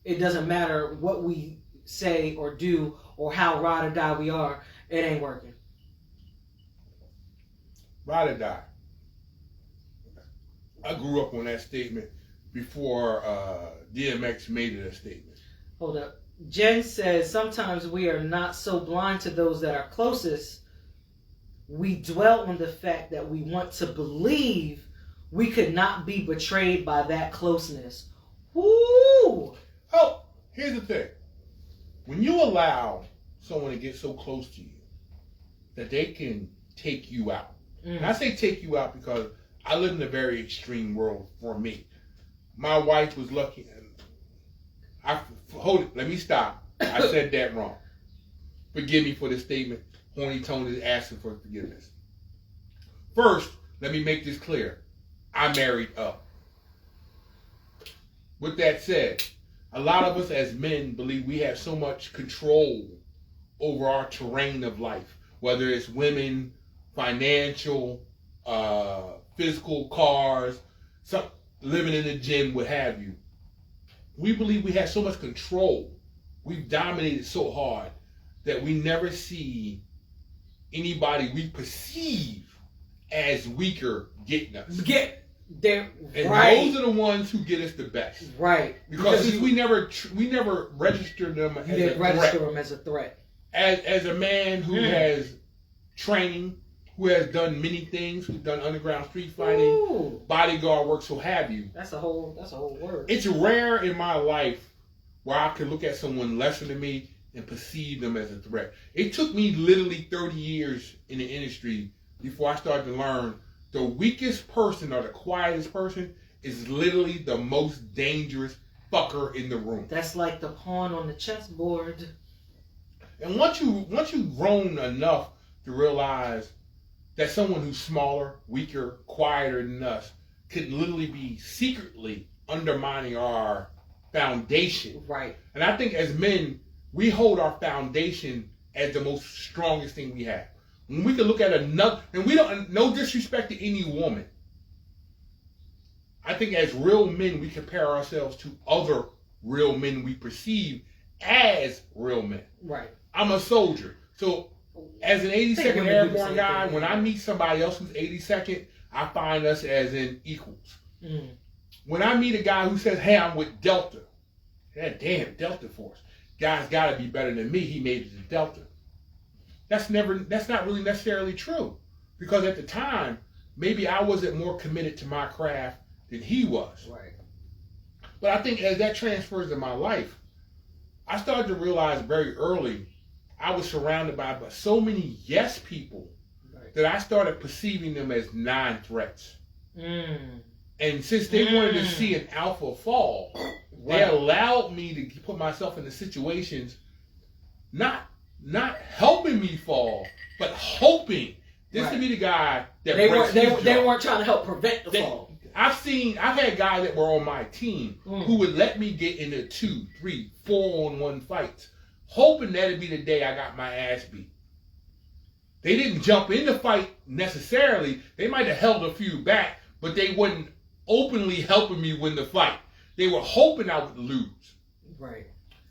it doesn't matter what we say or do or how ride or die we are, it ain't working. Ride or die. I grew up on that statement before DMX made it a statement. Hold up. Jen says, sometimes we are not so blind to those that are closest. We dwell on the fact that we want to believe we could not be betrayed by that closeness. Woo! Oh, here's the thing. When you allow someone to get so close to you that they can take you out. And I say take you out because I live in a very extreme world for me. My wife was lucky. Hold it. Let me stop. I said that wrong. Forgive me for this statement. Horny Tone is asking for forgiveness. First, let me make this clear. I married up. With that said, a lot of us as men believe we have so much control over our terrain of life, whether it's women, financial, physical, cars, living in the gym, what have you. We believe we have so much control. We've dominated so hard that we never see anybody we perceive as weaker getting us. And right. Those are the ones who get us the best. Right. Because we never registered them as a threat. Register them as a threat. As a man who has training, who has done many things, who's done underground street fighting, bodyguard work, so have you. That's a whole word. It's rare in my life where I can look at someone lesser than me and perceive them as a threat. It took me literally 30 years in the industry before I started to learn the weakest person or the quietest person is literally the most dangerous fucker in the room. That's like the pawn on the chessboard. And once you've grown enough to realize that someone who's smaller, weaker, quieter than us could literally be secretly undermining our foundation. Right. And I think as men, we hold our foundation as the most strongest thing we have. When we can look at another, and we don't, no disrespect to any woman. I think as real men, we compare ourselves to other real men we perceive as real men. Right. I'm a soldier. So as an 82nd Airborne guy, when I meet somebody else who's 82nd, I find us as in equals. When I meet a guy who says, hey, I'm with Delta, that damn Delta Force, guy's got to be better than me, he made it to Delta. That's not really necessarily true. Because at the time, maybe I wasn't more committed to my craft than he was. Right. But I think as that transfers in my life, I started to realize very early I was surrounded by so many yes people that I started perceiving them as non-threats. And since they wanted to see an alpha fall, they allowed me to put myself into situations not helping me fall, but hoping this to be the guy that they weren't trying to help prevent the fall. I've had guys that were on my team who would let me get into 2, 3, 4-on-1 fights, hoping that'd be the day I got my ass beat. They didn't jump in the fight necessarily. They might have held a few back, but they wasn't openly helping me win the fight. They were hoping I would lose. Right.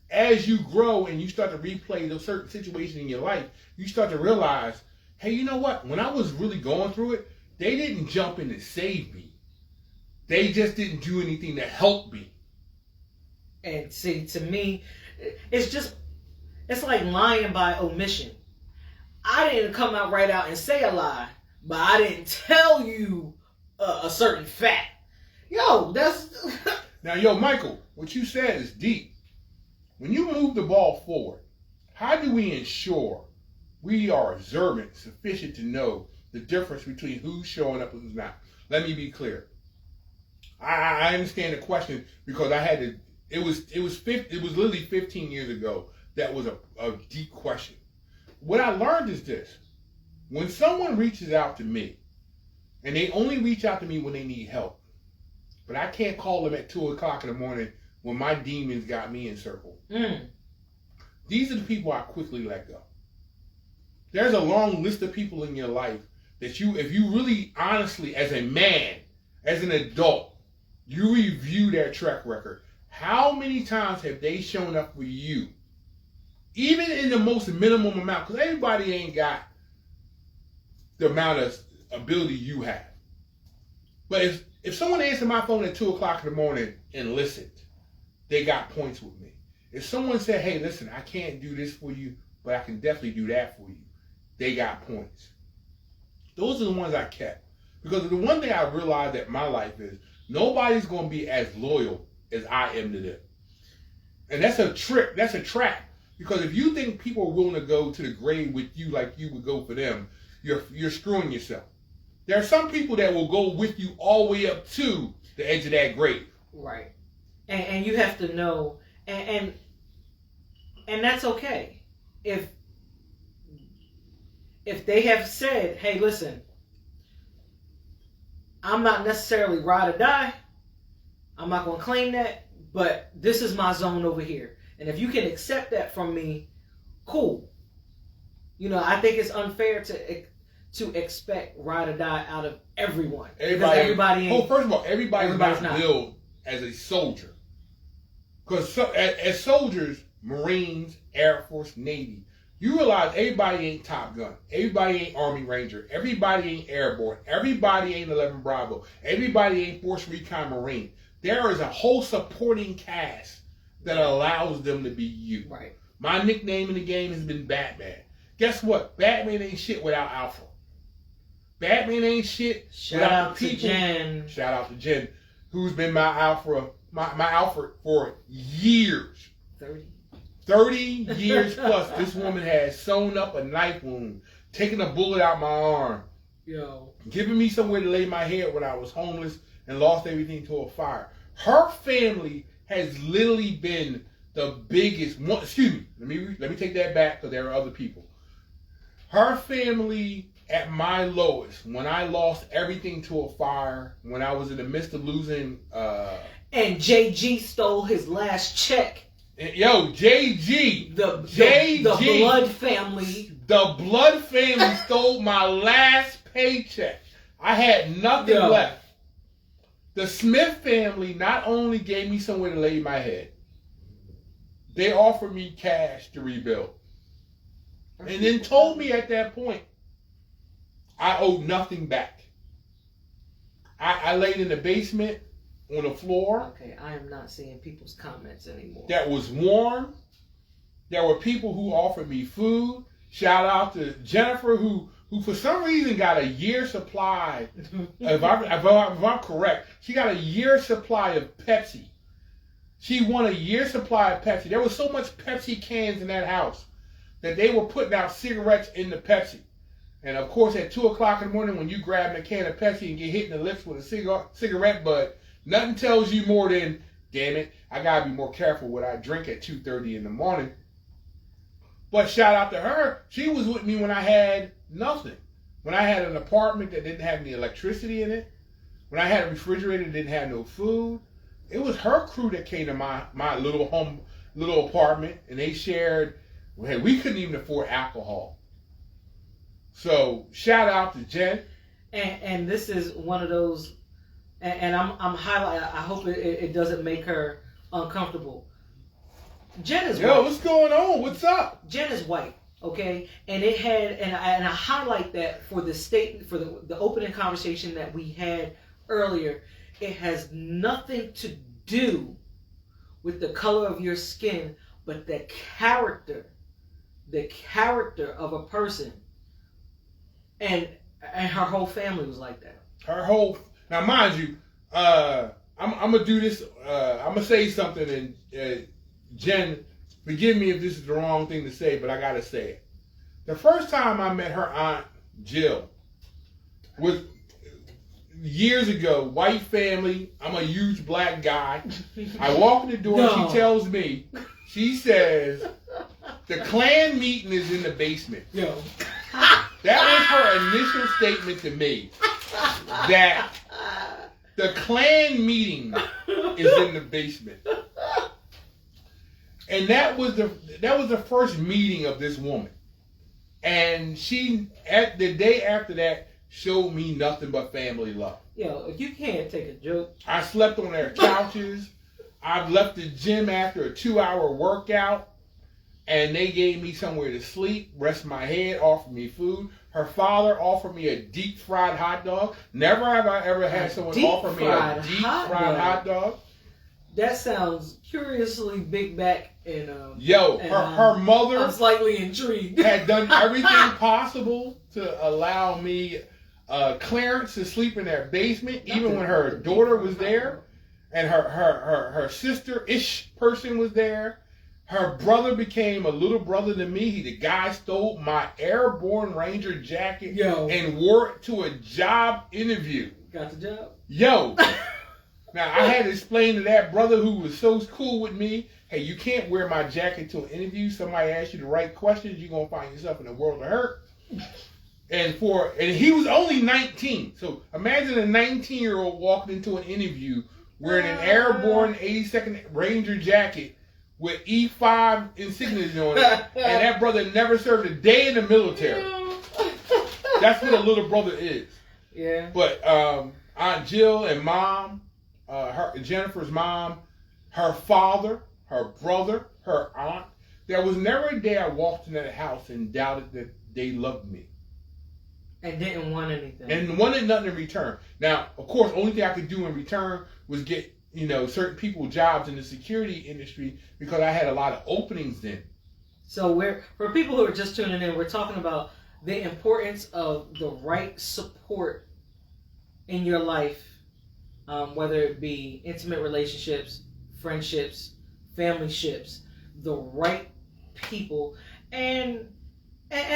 As you grow and you start to replay those certain situations in your life, you start to realize, hey, you know what? When I was really going through it, they didn't jump in to save me. They just didn't do anything to help me. And see, to me, it's like lying by omission. I didn't come out right out and say a lie, but I didn't tell you a certain fact. Yo, that's... Now, Michael, what you said is deep. When you move the ball forward, how do we ensure we are observant, sufficient to know the difference between who's showing up and who's not? Let me be clear. I understand the question because I had to. It was literally 15 years ago. That was a deep question. What I learned is this: when someone reaches out to me, and they only reach out to me when they need help, but I can't call them at 2:00 in the morning when my demons got me encircled. These are the people I quickly let go. There's a long list of people in your life that if you really honestly, as a man, as an adult, you review their track record. How many times have they shown up for you? Even in the most minimum amount, because everybody ain't got the amount of ability you have. But if someone answered my phone at 2:00 in the morning and listened, they got points with me. If someone said, hey, listen, I can't do this for you, but I can definitely do that for you, they got points. Those are the ones I kept. Because the one thing I realized that my life is, nobody's going to be as loyal as I am to them. And that's a trick. That's a trap. Because if you think people are willing to go to the grave with you like you would go for them, you're screwing yourself. There are some people that will go with you all the way up to the edge of that grave. Right. And you have to know, and that's okay. If they have said, hey, listen, I'm not necessarily ride or die. I'm not going to claim that, but this is my zone over here. And if you can accept that from me, cool. You know, I think it's unfair to expect ride or die out of everyone. Everybody ain't. First of all, everybody's not built as a soldier. Because as soldiers, Marines, Air Force, Navy, you realize everybody ain't Top Gun. Everybody ain't Army Ranger. Everybody ain't Airborne. Everybody ain't 11 Bravo. Everybody ain't Force Recon Marine. There is a whole supporting cast that allows them to be you. Right. My nickname in the game has been Batman. Guess what? Batman ain't shit without Alpha. Batman ain't shit without the people. Jen. Shout out to Jen, who's been my Alpha for years. 30 years plus. This woman has sewn up a knife wound, taken a bullet out my arm, giving me somewhere to lay my head when I was homeless and lost everything to a fire. Her family has literally been the biggest one. Excuse me. Let me take that back because there are other people. Her family at my lowest, when I lost everything to a fire, when I was in the midst of losing. And JG stole his last check. JG. The Blood family. The Blood family stole my last paycheck. I had nothing left. The Smith family not only gave me somewhere to lay my head, they offered me cash to rebuild. And then told me at that point, I owed nothing back. I laid in the basement on the floor. Okay, I am not seeing people's comments anymore. That was warm. There were people who offered me food. Shout out to Jennifer who who for some reason got a year supply. If I'm correct, she got a year supply of Pepsi. She won a year supply of Pepsi. There was so much Pepsi cans in that house that they were putting out cigarettes in the Pepsi. And of course, at 2 o'clock in the morning, when you grab a can of Pepsi and get hit in the lips with a cigarette butt, nothing tells you more than, damn it, I gotta be more careful what I drink at 2:30 in the morning. But shout out to her, she was with me when I had nothing. When I had an apartment that didn't have any electricity in it, when I had a refrigerator that didn't have no food, it was her crew that came to my little apartment, and they shared. Well, we couldn't even afford alcohol. So shout out to Jen. And this is one of those, and I'm highlighting. I hope it doesn't make her uncomfortable. Jen is white. What's going on? What's up? Jen is white, okay, and it had, and I highlight that for the state, for the opening conversation that we had earlier. It has nothing to do with the color of your skin, but the character of a person. And her whole family was like that. Now mind you, I'm gonna do this. I'm gonna say something, and Jen, forgive me if this is the wrong thing to say, but I gotta say it. The first time I met her aunt Jill was years ago. White family. I'm a huge black guy. I walk in the door. No. She tells me. She says, "The Klan meeting is in the basement." Yo. That was her initial statement to me. That the Klan meeting is in the basement. And that was the first meeting of this woman. And she, at the day after that, showed me nothing but family love. Yo, you can't take a joke. I slept on their couches. I left the gym after a 2-hour workout. And they gave me somewhere to sleep, rest my head, offered me food. Her father offered me a deep fried hot dog. Never have I ever had someone offer me a deep fried hot dog. That sounds curiously big back and her mother, I'm slightly intrigued, had done everything possible to allow me clearance to sleep in their basement, even when her daughter was there, and her sister-ish person was there. Her brother became a little brother to me. The guy stole my Airborne Ranger jacket and wore it to a job interview. Got the job? Yo. Now, I had to explain to that brother who was so cool with me, hey, you can't wear my jacket to an interview. Somebody asks you the right questions, you're going to find yourself in a world of hurt. And he was only 19. So imagine a 19-year-old walking into an interview wearing an Airborne 82nd Ranger jacket with E5 insignias on it, and that brother never served a day in the military. That's what a little brother is. Yeah. But Aunt Jill and Mom, Jennifer's mom, her father, her brother, her aunt, there was never a day I walked in that house and doubted that they loved me. And didn't want anything. And wanted nothing in return. Now, of course, only thing I could do in return was get certain people jobs in the security industry because I had a lot of openings then. So for people who are just tuning in, we're talking about the importance of the right support in your life, whether it be intimate relationships, friendships, family ships, the right people, and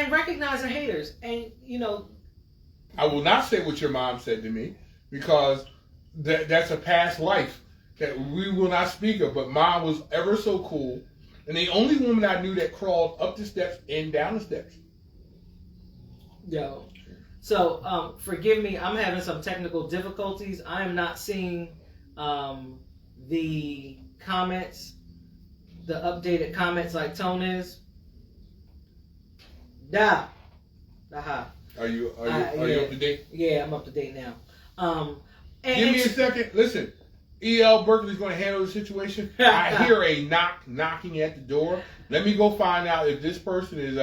recognizing haters. And I will not say what your mom said to me because that's a past life that we will not speak of, but Mom was ever so cool, and the only woman I knew that crawled up the steps and down the steps. Yo. So, forgive me, I'm having some technical difficulties. I am not seeing the comments, the updated comments like Tone is. Aha. Are you up to date? Yeah, I'm up to date now. Give me a second. Listen, E.L. Berkeley's going to handle the situation. I hear a knocking at the door. Let me go find out if this person is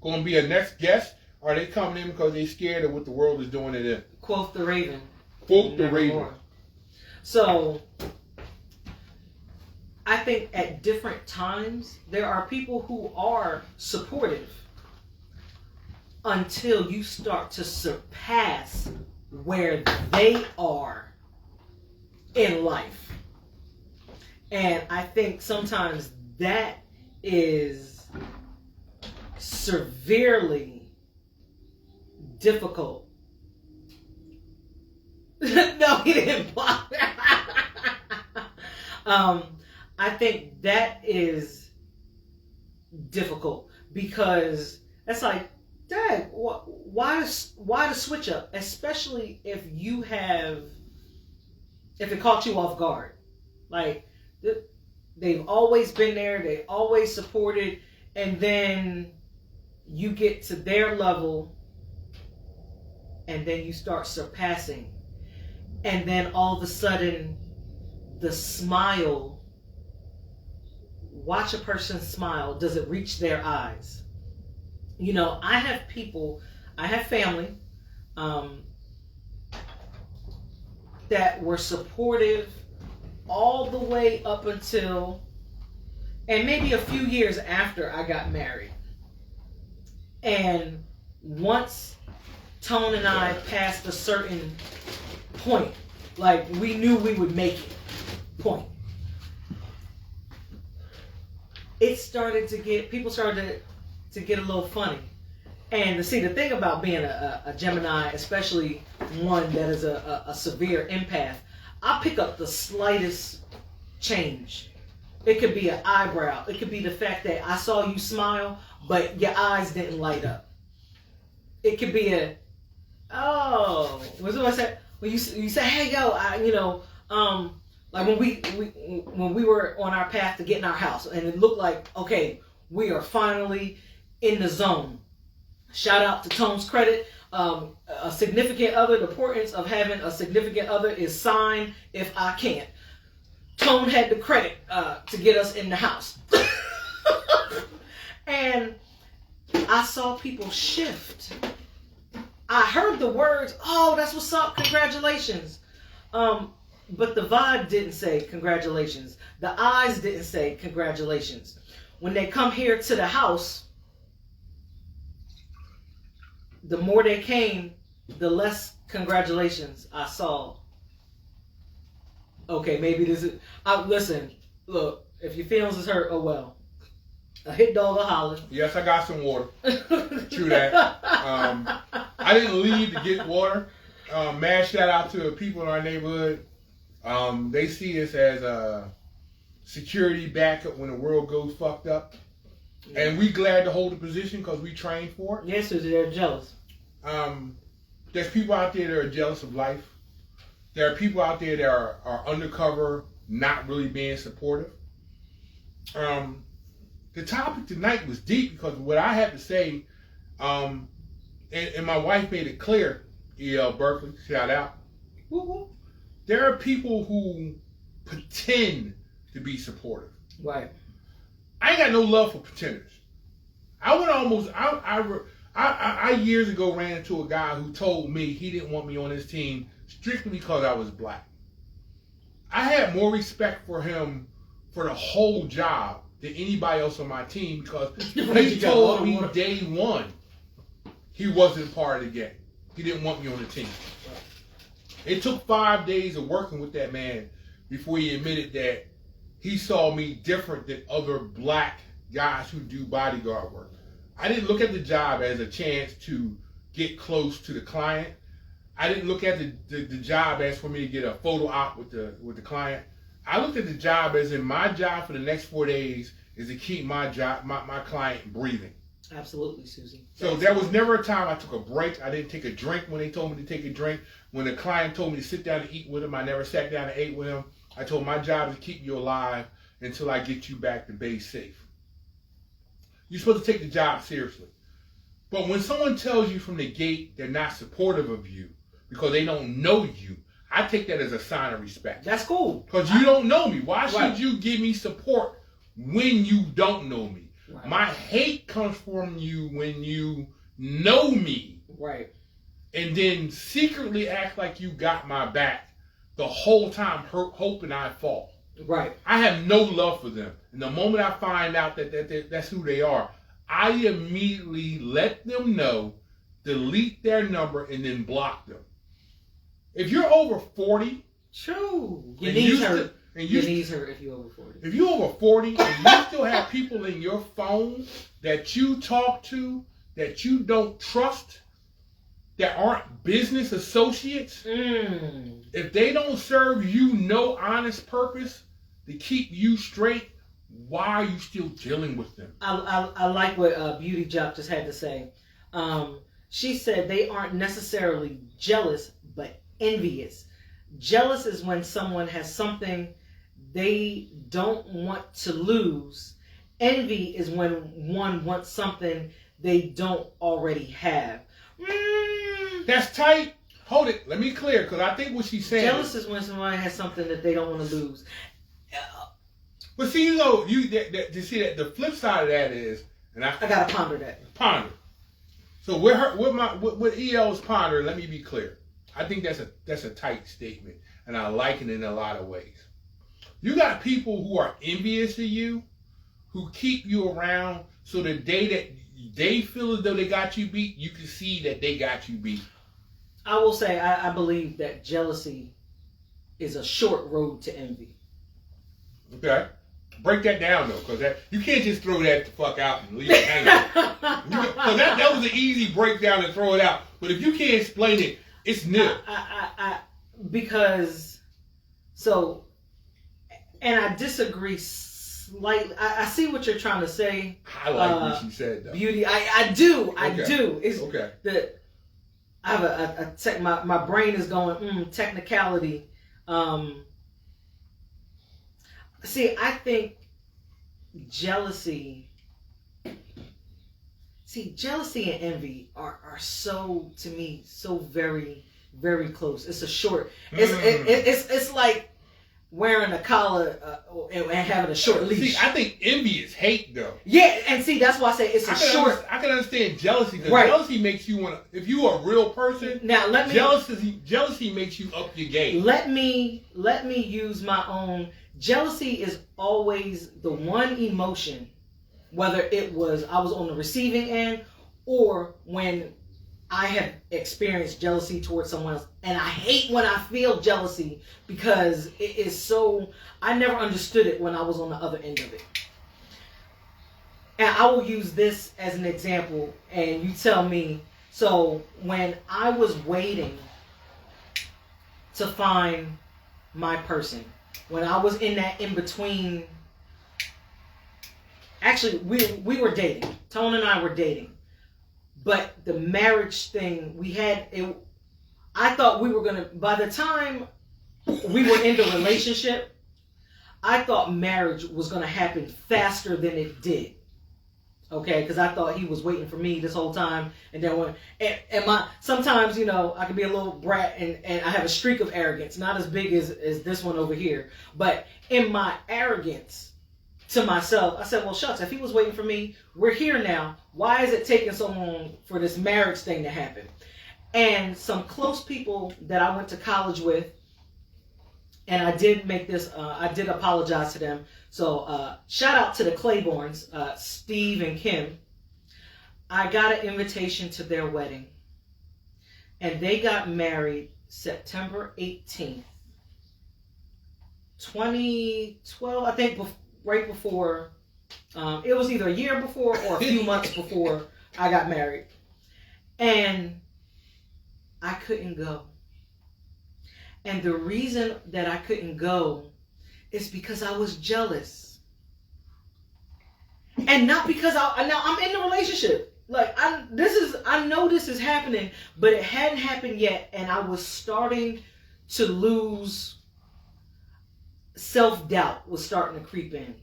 going to be a next guest, or are they coming in because they're scared of what the world is doing to them. Quote the Raven. Quote the Raven. More. So, I think at different times, there are people who are supportive. until you start to surpass where they are in life. And I think sometimes that is severely difficult. No, he didn't block. I think that is difficult because that's like, Dad, why the switch up? Especially if it caught you off guard. Like, they've always been there, they always supported, and then you get to their level, and then you start surpassing. And then all of a sudden, the smile, watch a person smile, does it reach their eyes? You know, I have family that were supportive all the way up until, and maybe a few years after I got married. And once Tone and I passed a certain point, like we knew we would make it, point, people started to get a little funny. And to see, the thing about being a Gemini, especially one that is a severe empath, I pick up the slightest change. It could be an eyebrow. It could be the fact that I saw you smile, but your eyes didn't light up. It could be what's what I said? When you say, hey, yo, like when we were on our path to getting our house, and it looked like, okay, we are finally in the zone. Shout out to Tone's credit. A significant other, the importance of having a significant other is sign if I can't. Tone had the credit to get us in the house. And I saw people shift. I heard the words, oh, that's what's up, congratulations. But the vibe didn't say congratulations. The eyes didn't say congratulations. When they come here to the house, the more they came, the less congratulations I saw. Okay, maybe this is... listen, look, if your feelings is hurt, oh well. A hit dog will holler. Yes, I got some water. True that. I didn't leave to get water. Mad shout out to people in our neighborhood. They see us as a security backup when the world goes fucked up. Yeah. And we glad to hold the position because we trained for it. Yes, Susie, they're jealous. There's people out there that are jealous of life. There are people out there that are undercover, not really being supportive. The topic tonight was deep because what I had to say, and my wife made it clear, E.L. Berkeley, shout out. Woo-hoo. There are people who pretend to be supportive. Right. I ain't got no love for pretenders. I years ago ran into a guy who told me he didn't want me on his team strictly because I was black. I had more respect for him for the whole job than anybody else on my team because he told me day one he wasn't part of the game. He didn't want me on the team. It took 5 days of working with that man before he admitted that he saw me different than other black guys who do bodyguard work. I didn't look at the job as a chance to get close to the client. I didn't look at the job as for me to get a photo op with the client. I looked at the job as in my job for the next 4 days is to keep my client breathing. Absolutely, Susie. So there was never a time I took a break. I didn't take a drink when they told me to take a drink. When the client told me to sit down and eat with him, I never sat down and ate with him. I told my job is to keep you alive until I get you back to base safe. You're supposed to take the job seriously. But when someone tells you from the gate they're not supportive of you because they don't know you, I take that as a sign of respect. That's cool. Because you don't know me. Why should you give me support when you don't know me? Right. My hate comes from you when you know me. Right. And then secretly act like you got my back the whole time hoping I fall. Right. I have no love for them. And the moment I find out that that's who they are, I immediately let them know delete their number, and then block them. If you're over 40, true. Your and knees you hurt. and Your you knees hurt if you're over 40. if you're over 40 and you still have people in your phone that you talk to that you don't trust, that aren't business associates, if they don't serve you no honest purpose to keep you straight, why are you still dealing with them? I like what Beauty Jock just had to say. She said they aren't necessarily jealous, but envious. Jealous is when someone has something they don't want to lose. Envy is when one wants something they don't already have. That's tight. Hold it. Let me clear, because I think what she's saying. Jealous is when somebody has something that they don't want to lose. But see, you know, you see that the flip side of that is, and I gotta ponder that. Ponder. So with EL's ponder, let me be clear. I think that's a tight statement, and I like it in a lot of ways. You got people who are envious of you, who keep you around, so the day that they feel as though they got you beat, you can see that they got you beat. I will say I believe that jealousy is a short road to envy. Okay. Break that down though, because you can't just throw that the fuck out and leave it hanging. Because that was an easy breakdown and throw it out. But if you can't explain it, it's nil. Because and I disagree slightly. I see what you're trying to say. I like what she said though. Beauty, I do. It's okay. I have my brain is going technicality. See, I think jealousy and envy are so, to me, so very, very close. It's a short. It's like wearing a collar and having a short leash. See, I think envy is hate though. Yeah, and see, that's why I say it's short. I can understand jealousy, because right. Jealousy makes you want to. If you are a real person, now jealousy makes you up your game. Let me use my own. Jealousy is always the one emotion, whether it was I was on the receiving end or when I have experienced jealousy towards someone else. And I hate when I feel jealousy because it is so, I never understood it when I was on the other end of it. And I will use this as an example and you tell me, so when I was waiting to find my person, when I was in that in-between, actually, we were dating. Tone and I were dating. But the marriage thing, I thought we were going to, by the time we were in the relationship, I thought marriage was going to happen faster than it did. Okay, because I thought he was waiting for me this whole time, and then sometimes, you know, I could be a little brat, and I have a streak of arrogance, not as big as this one over here, but in my arrogance to myself, I said, well, shucks, if he was waiting for me, we're here now. Why is it taking so long for this marriage thing to happen? And some close people that I went to college with, and I did make this, I did apologize to them. So shout out to the Claibornes, Steve and Kim. I got an invitation to their wedding. And they got married September 18th, 2012, I think right before, it was either a year before or a few months before I got married. And I couldn't go. And the reason that I couldn't go is because I was jealous. And not because now I'm in a relationship. Like I know this is happening, but it hadn't happened yet, and I was starting to lose. Self-doubt was starting to creep in.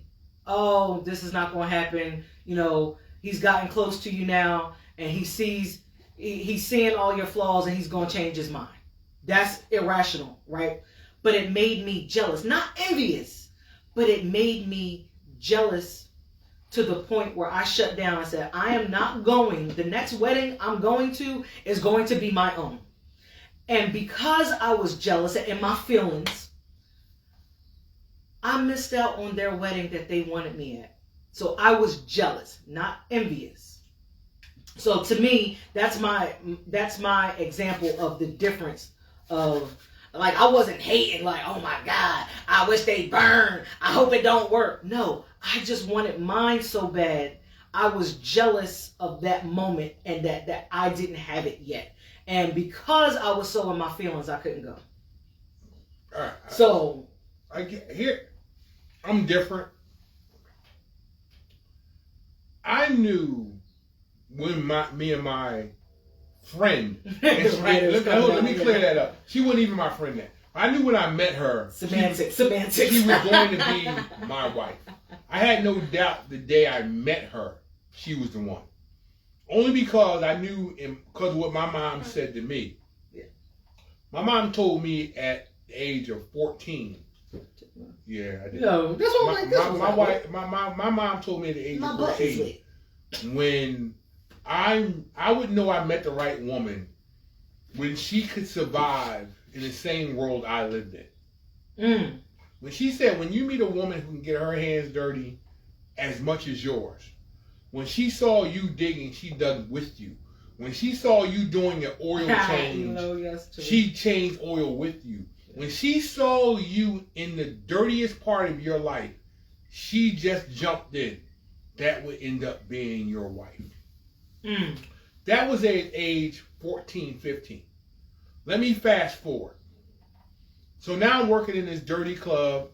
Oh, this is not going to happen. You know, he's gotten close to you now, and he's seeing all your flaws, and he's going to change his mind. That's irrational, right? But it made me jealous. Not envious, but it made me jealous to the point where I shut down. I said, I am not going. The next wedding I'm going to is going to be my own. And because I was jealous in my feelings, I missed out on their wedding that they wanted me at. So I was jealous, not envious. So to me, that's my example of the difference of, like, I wasn't hating like, oh my God, I wish they burn. I hope it don't work. No, I just wanted mine so bad. I was jealous of that moment and that I didn't have it yet. And because I was so in my feelings, I couldn't go. All right. So I get here. I'm different. I knew when me and my friend. Let me clear that up. She wasn't even my friend then. I knew when I met her. Semantics. She was going to be my wife. I had no doubt the day I met her, she was the one. Only because I knew, because of what my mom said to me. Yeah. My mom told me at the age of 14. Yeah, I did. No, that's what my mom told me at the age of 14 when I would know I met the right woman when she could survive in the same world I lived in. When she said, when you meet a woman who can get her hands dirty as much as yours, when she saw you digging, she dug with you. When she saw you doing an oil change, she changed oil with you. When she saw you in the dirtiest part of your life, she just jumped in. That would end up being your wife. That was at age 14, 15. Let me fast forward. So now I'm working in this dirty club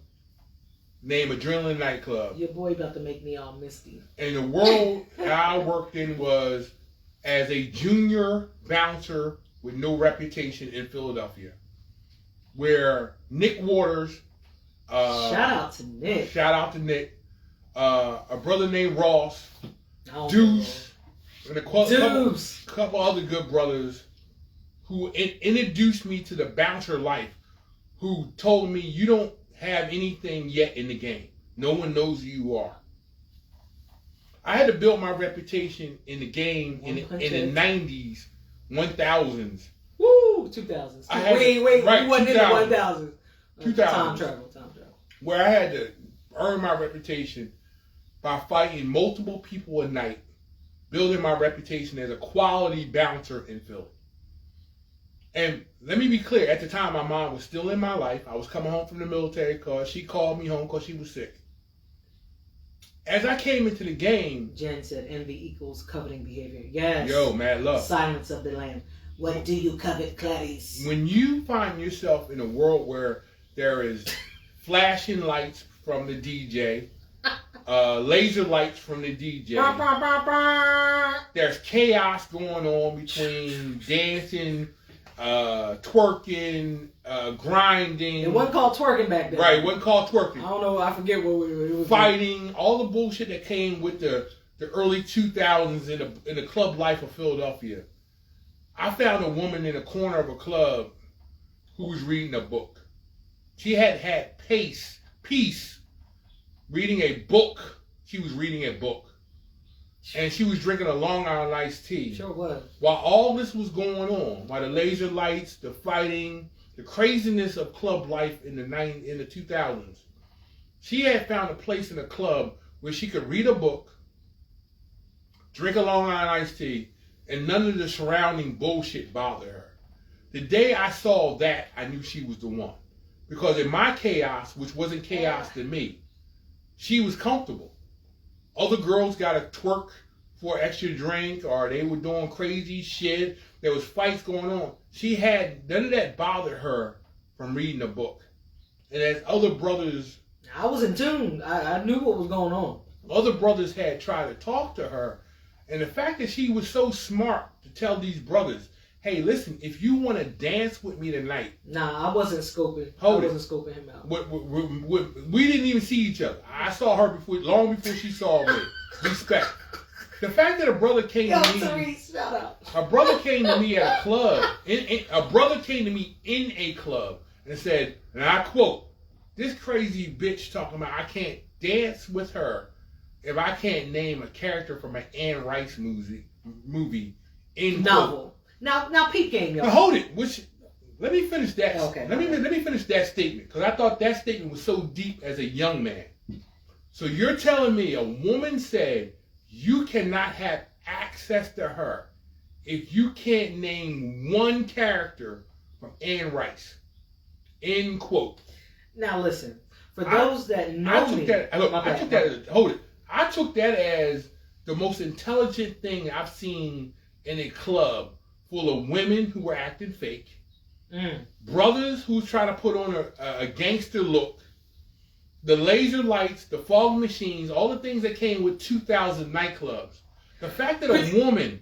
named Adrenaline Nightclub. Your boy about to make me all misty. And the world I worked in was as a junior bouncer with no reputation in Philadelphia, where Nick Waters, shout out to Nick, a brother named Ross, Deuce, and a couple other good brothers who introduced me to the bouncer life, who told me, you don't have anything yet in the game. No one knows who you are. I had to build my reputation in the game in the 90s, 1000s. Woo, 2000s. Wait, right, you wasn't in the 1000s. 2000s. Time travel. Where I had to earn my reputation by fighting multiple people a night, building my reputation as a quality bouncer in Philly. And let me be clear, at the time my mom was still in my life. I was coming home from the military because she called me home because she was sick. As I came into the game... Jen said envy equals coveting behavior. Yes. Yo, mad love. Silence of the Lamb. What do you covet, Clarice? When you find yourself in a world where there is flashing lights from the DJ, laser lights from the DJ, there's chaos going on between dancing, twerking, grinding. It wasn't called twerking back then. Right, it wasn't called twerking. I don't know, I forget what it was. Fighting, all the bullshit that came with the early 2000s in the club life of Philadelphia. I found a woman in a corner of a club who was reading a book. She had peace, reading a book. She was reading a book. And she was drinking a Long Island iced tea. Sure was. While all this was going on, while the laser lights, the fighting, the craziness of club life in the 2000s, she had found a place in a club where she could read a book, drink a Long Island iced tea, and none of the surrounding bullshit bothered her. The day I saw that, I knew she was the one. Because in my chaos, which wasn't chaos to me, she was comfortable. Other girls got to twerk for an extra drink, or they were doing crazy shit. There was fights going on. She had, none of that bothered her from reading a book. And as other brothers... I was in tune. I knew what was going on. Other brothers had tried to talk to her. And the fact that she was so smart to tell these brothers, hey, listen, if you want to dance with me tonight... Nah, I wasn't scoping. Scoping him out. We didn't even see each other. I saw her long before she saw me. Respect. The fact that a brother came to me... Therese, shout out. A brother came to me at a club. A brother came to me in a club and said, and I quote, this crazy bitch talking about I can't dance with her if I can't name a character from an Anne Rice movie in novel. Now peep game, y'all. Now hold it. Let me finish that. Okay. Let me finish that statement, because I thought that statement was so deep as a young man. So you're telling me a woman said you cannot have access to her if you can't name one character from Anne Rice. End quote. Now listen, for those that know I took me, I took that as the most intelligent thing I've seen in a club full of women who were acting fake, brothers who was trying to put on a gangster look, the laser lights, the fog machines, all the things that came with 2000 nightclubs. The fact that a woman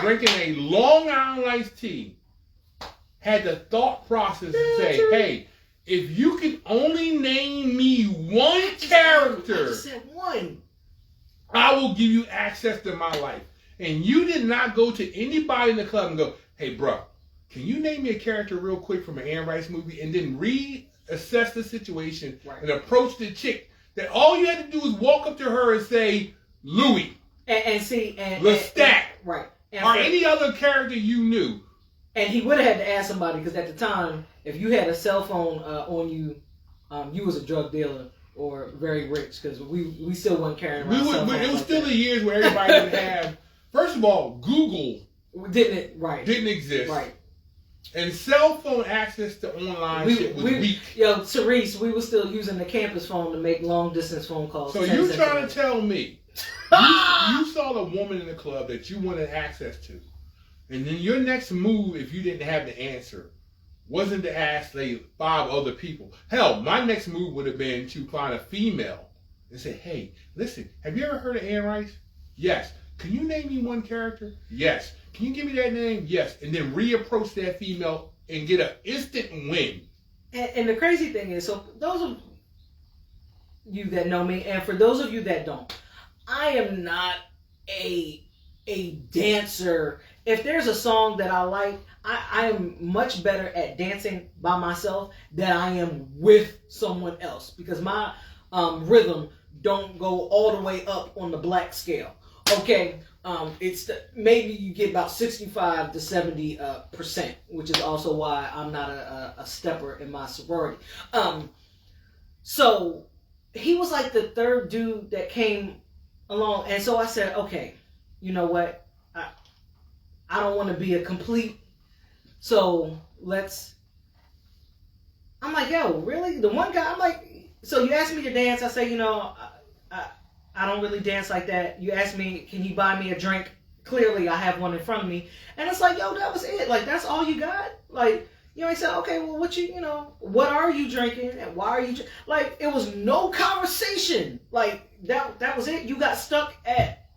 drinking a Long Island iced tea had the thought process to say, hey, if you can only name me one character, I just said one, I will give you access to my life. And you did not go to anybody in the club and go, hey, bro, can you name me a character real quick from an Anne Rice movie? And then reassess the situation and approach the chick that all you had to do was walk up to her and say, Louis. And Lestat. Right. And or any other character you knew. And he would have had to ask somebody, because at the time, if you had a cell phone on you, you was a drug dealer or very rich, because we still weren't carrying around cell phones. It was still the years where everybody would have, first of all, Google didn't exist. Right. And cell phone access to online shit was weak. Yo, Therese, we were still using the campus phone to make long distance phone calls. So you trying to tell me you saw the woman in the club that you wanted access to, and then your next move, if you didn't have the answer, wasn't to ask, say, 5 other people. Hell, my next move would have been to find a female and say, hey, listen, have you ever heard of Anne Rice? Yes. Can you name me one character? Yes. Can you give me that name? Yes. And then reapproach that female and get an instant win. And the crazy thing is, so those of you that know me, and for those of you that don't, I am not a dancer. If there's a song that I like, I am much better at dancing by myself than I am with someone else, because my rhythm don't go all the way up on the black scale. Okay, maybe you get about 65 to 70%, which is also why I'm not a stepper in my sorority. So he was like the third dude that came along, and so I said, okay, you know what? I don't want to be a complete. So I'm like, yo, really? The one guy? I'm like, so you asked me to dance. I say, I don't really dance like that. You asked me, can you buy me a drink? Clearly, I have one in front of me. And it's like, yo, that was it. Like, that's all you got? Like, I said, okay, well, what are you drinking? And why are you like, it was no conversation. Like, that was it. You got stuck at,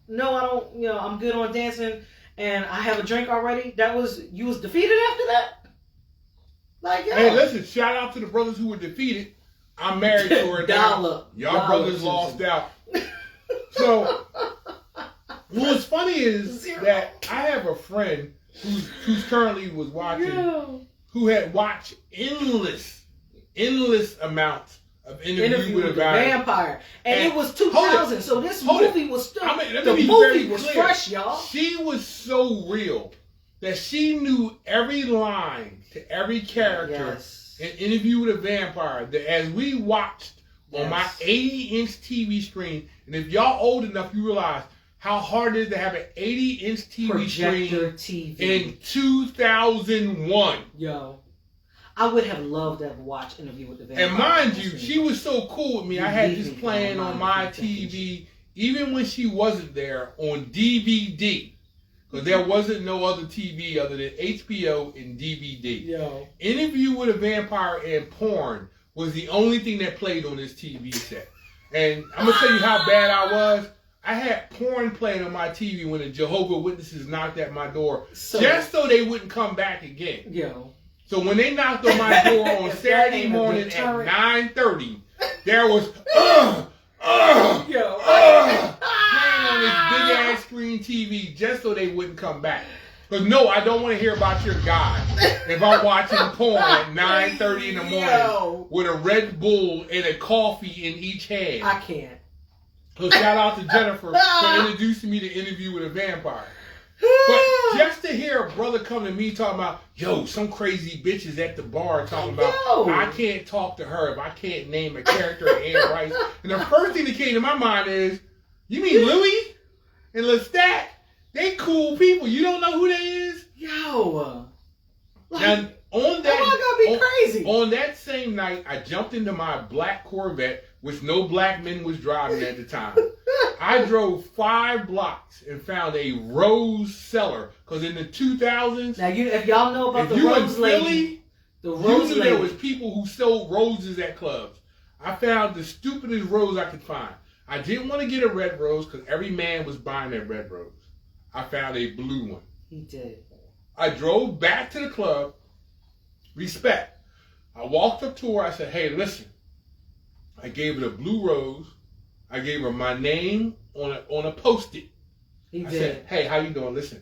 no, I don't, I'm good on dancing and I have a drink already. You was defeated after that? Like, yo. Hey, listen, shout out to the brothers who were defeated. I'm married to her now. Y'all brothers lost out. So, what's funny is that I have a friend who's currently was watching, who had watched endless amounts of Interview with a Vampire. And it was 2000, so this movie was still, the movie was fresh, y'all. She was so real that she knew every line to every character in Interview with a Vampire, that as we watched on my 80-inch TV screen, and if y'all old enough, you realize how hard it is to have an 80-inch TV screen in 2001. Yo, I would have loved to have watched Interview with the Vampire. And mind you, she was so cool with me. I had this playing on my TV, even when she wasn't there, on DVD. Because there wasn't no other TV other than HBO and DVD. Yo. Interview with a Vampire and porn was the only thing that played on this TV set. And I'm going to tell you how bad I was. I had porn playing on my TV when the Jehovah's Witnesses knocked at my door, just so they wouldn't come back again. Yo. So when they knocked on my door on Saturday morning at 9:30, there was playing on this big ass screen TV just so they wouldn't come back. Because no, I don't want to hear about your God if I'm watching porn at 9:30 in the morning with a Red Bull and a coffee in each hand. I can't. So shout out to Jennifer for introducing me to Interview with a Vampire. But just to hear a brother come to me talking about, yo, some crazy bitch is at the bar talking about, I can't talk to her if I can't name a character in Anne Rice. And the first thing that came to my mind is, you mean Louis and Lestat They cool people. You don't know who they is? Yo. Now, on that, I gotta be crazy. On that same night, I jumped into my black Corvette, which no black men was driving at the time. I drove 5 blocks and found a rose seller. Because in the 2000s, Now, if y'all know about if the you in rose lady, Philly, the you rose knew lady. there was people who sold roses at clubs. I found the stupidest rose I could find. I didn't want to get a red rose because every man was buying that red rose. I found a blue one. He did. I drove back to the club. Respect. I walked up to her. I said, hey, listen. I gave her the blue rose. I gave her my name on a Post-it. He I did. said, hey, how you doing? Listen,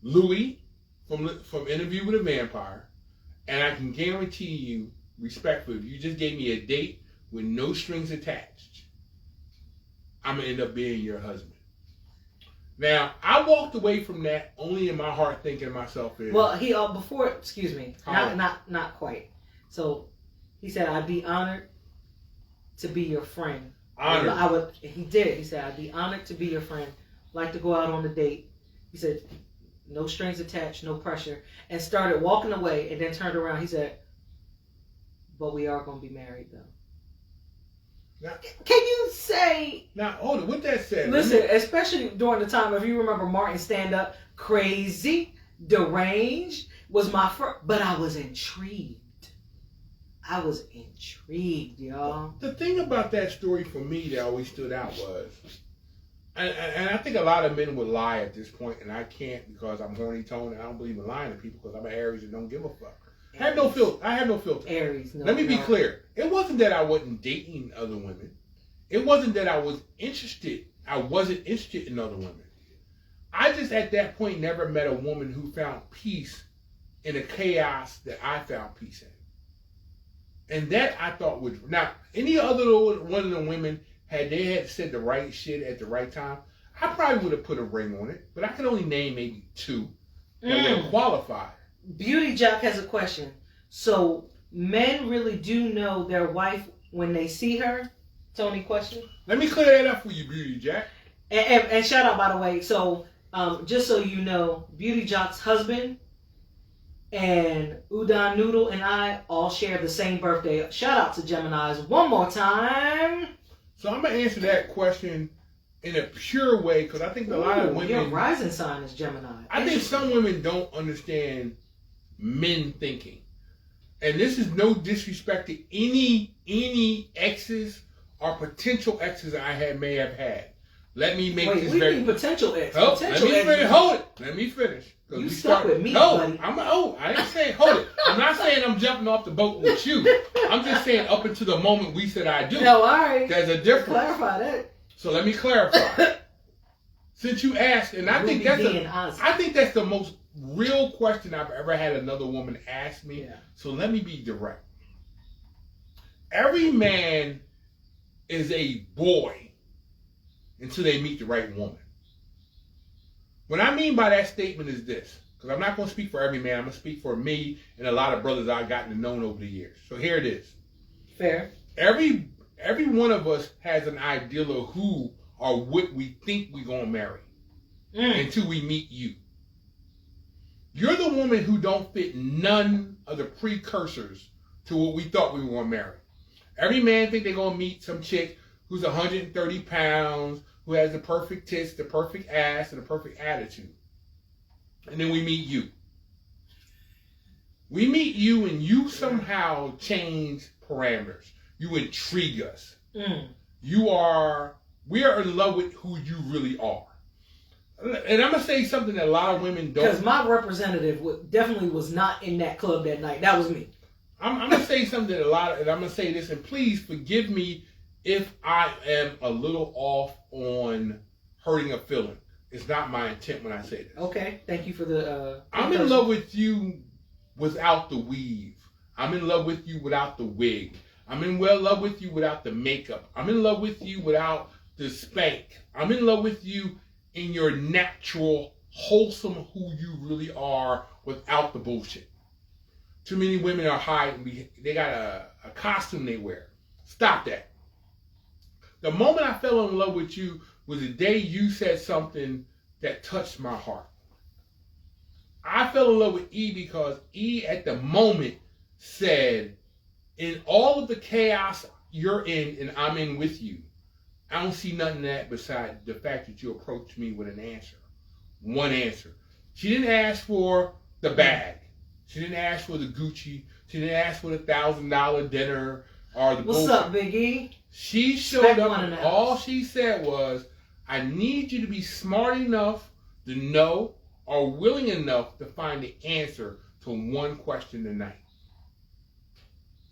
Louis from Interview with a Vampire, and I can guarantee you, respectfully, if you just gave me a date with no strings attached, I'm going to end up being your husband. Now, I walked away from that only in my heart thinking to myself, Well, he before, excuse me, How? not quite. So he said, "I'd be honored to be your friend." honored. I would. He did. He said, "I'd be honored to be your friend. Like to go out on a date." He said, "No strings attached, no pressure," and started walking away. And then turned around. He said, "But we are going to be married, though." Now, Can you say? now, hold on. With that said, Listen, especially during the time, if you remember Martin stand up, crazy, deranged was my first, but I was intrigued. I was intrigued, y'all. the thing about that story for me that always stood out was, and I think a lot of men would lie at this point, and I can't because I'm horny toned and I don't believe in lying to people because I'm an Aries and don't give a fuck. I have no filter. Aries, no. Let me be no. clear. It wasn't that I wasn't dating other women. It wasn't that I was interested. I wasn't interested in other women. I just at that point never met a woman who found peace in the chaos that I found peace in. And that I thought was now any other one of the women had said the right shit at the right time, I probably would have put a ring on it. But I can only name maybe 2 that were qualified. Beauty Jock has a question. So men really do know their wife when they see her? Tony, question. Let me clear that up for you, Beauty Jack. And shout out, by the way. So just so you know, Beauty Jock's husband and Udon Noodle and I all share the same birthday. Shout out to Geminis one more time. So I'm gonna answer that question in a pure way because I think a lot of women. Your rising sign is Gemini. I think some women don't understand men thinking, and this is no disrespect to any exes or potential exes may have had. Let me make Wait, this we very. need potential ex. Oh, Potential let me ex. finish. Hold it. Let me finish. You stuck with me, no, buddy. I didn't say hold it. I'm not saying I'm jumping off the boat with you. I'm just saying up until the moment we said I do. No, all right. There's a difference. Clarify that. So let me clarify. Since you asked, and I think that's the most real question I've ever had another woman ask me. Yeah. So let me be direct. Every man is a boy until they meet the right woman. What I mean by that statement is this, because I'm not going to speak for every man. I'm going to speak for me and a lot of brothers I've gotten to know over the years. So here it is. Fair. Every one of us has an ideal of who or what we think we're going to marry until we meet you. You're the woman who don't fit none of the precursors to what we thought we were going to marry. Every man think they're going to meet some chick who's 130 pounds, who has the perfect tits, the perfect ass, and the perfect attitude. And then we meet you. We meet you and you somehow change parameters. You intrigue us. We are in love with who you really are. And I'm going to say something that a lot of women don't. Because my representative definitely was not in that club that night. That was me. I'm going to say something that and I'm going to say this, and please forgive me if I am a little off on hurting a feeling. It's not my intent when I say this. Okay, thank you for the... I'm in love with you without the weave. I'm in love with you without the wig. I'm in love with you without the makeup. I'm in love with you without the spank. I'm in love with you in your natural, wholesome who you really are without the bullshit. Too many women are hiding. They got a costume they wear. Stop that. The moment I fell in love with you was the day you said something that touched my heart. I fell in love with E because E at the moment said, in all of the chaos you're in and I'm in with you, I don't see nothing in that besides the fact that you approached me with an answer. One answer. She didn't ask for the bag. She didn't ask for the Gucci. She didn't ask for the $1,000 dinner or the What's up, Big E? She showed up and all she said was, I need you to be smart enough to know or willing enough to find the answer to one question tonight.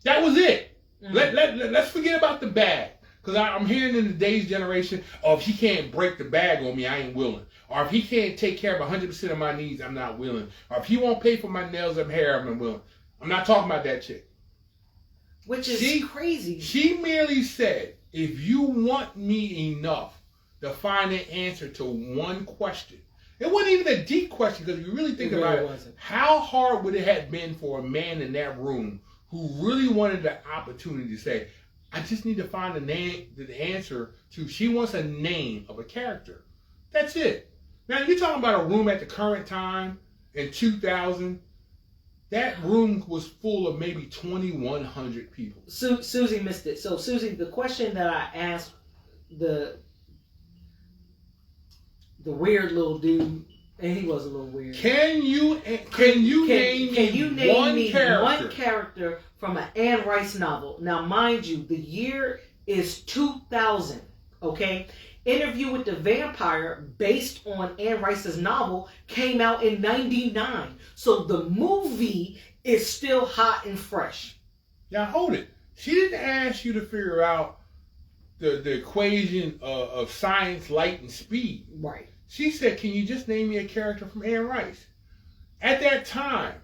That was it. Let's forget about the bag. Because I'm hearing in today's generation, oh, if he can't break the bag on me, I ain't willing. Or if he can't take care of 100% of my needs, I'm not willing. Or if he won't pay for my nails and hair, I'm willing. I'm not talking about that chick. Which is crazy. She merely said, if you want me enough to find an answer to one question, it wasn't even a deep question, because if you really think about it, how hard would it have been for a man in that room who really wanted the opportunity to say, I just need to find the answer to, she wants a name of a character. That's it. Now, you're talking about a room at the current time in 2000. That room was full of maybe 2,100 people. Susie missed it. So, Susie, the question that I asked the weird little dude, and he was a little weird. Can you name me one character from an Anne Rice novel? Now, mind you, the year is 2000. Okay, Interview with the Vampire, based on Anne Rice's novel, came out in '99. So the movie is still hot and fresh. Now hold it. She didn't ask you to figure out the equation of science, light, and speed. Right. She said, can you just name me a character from Anne Rice? At that time,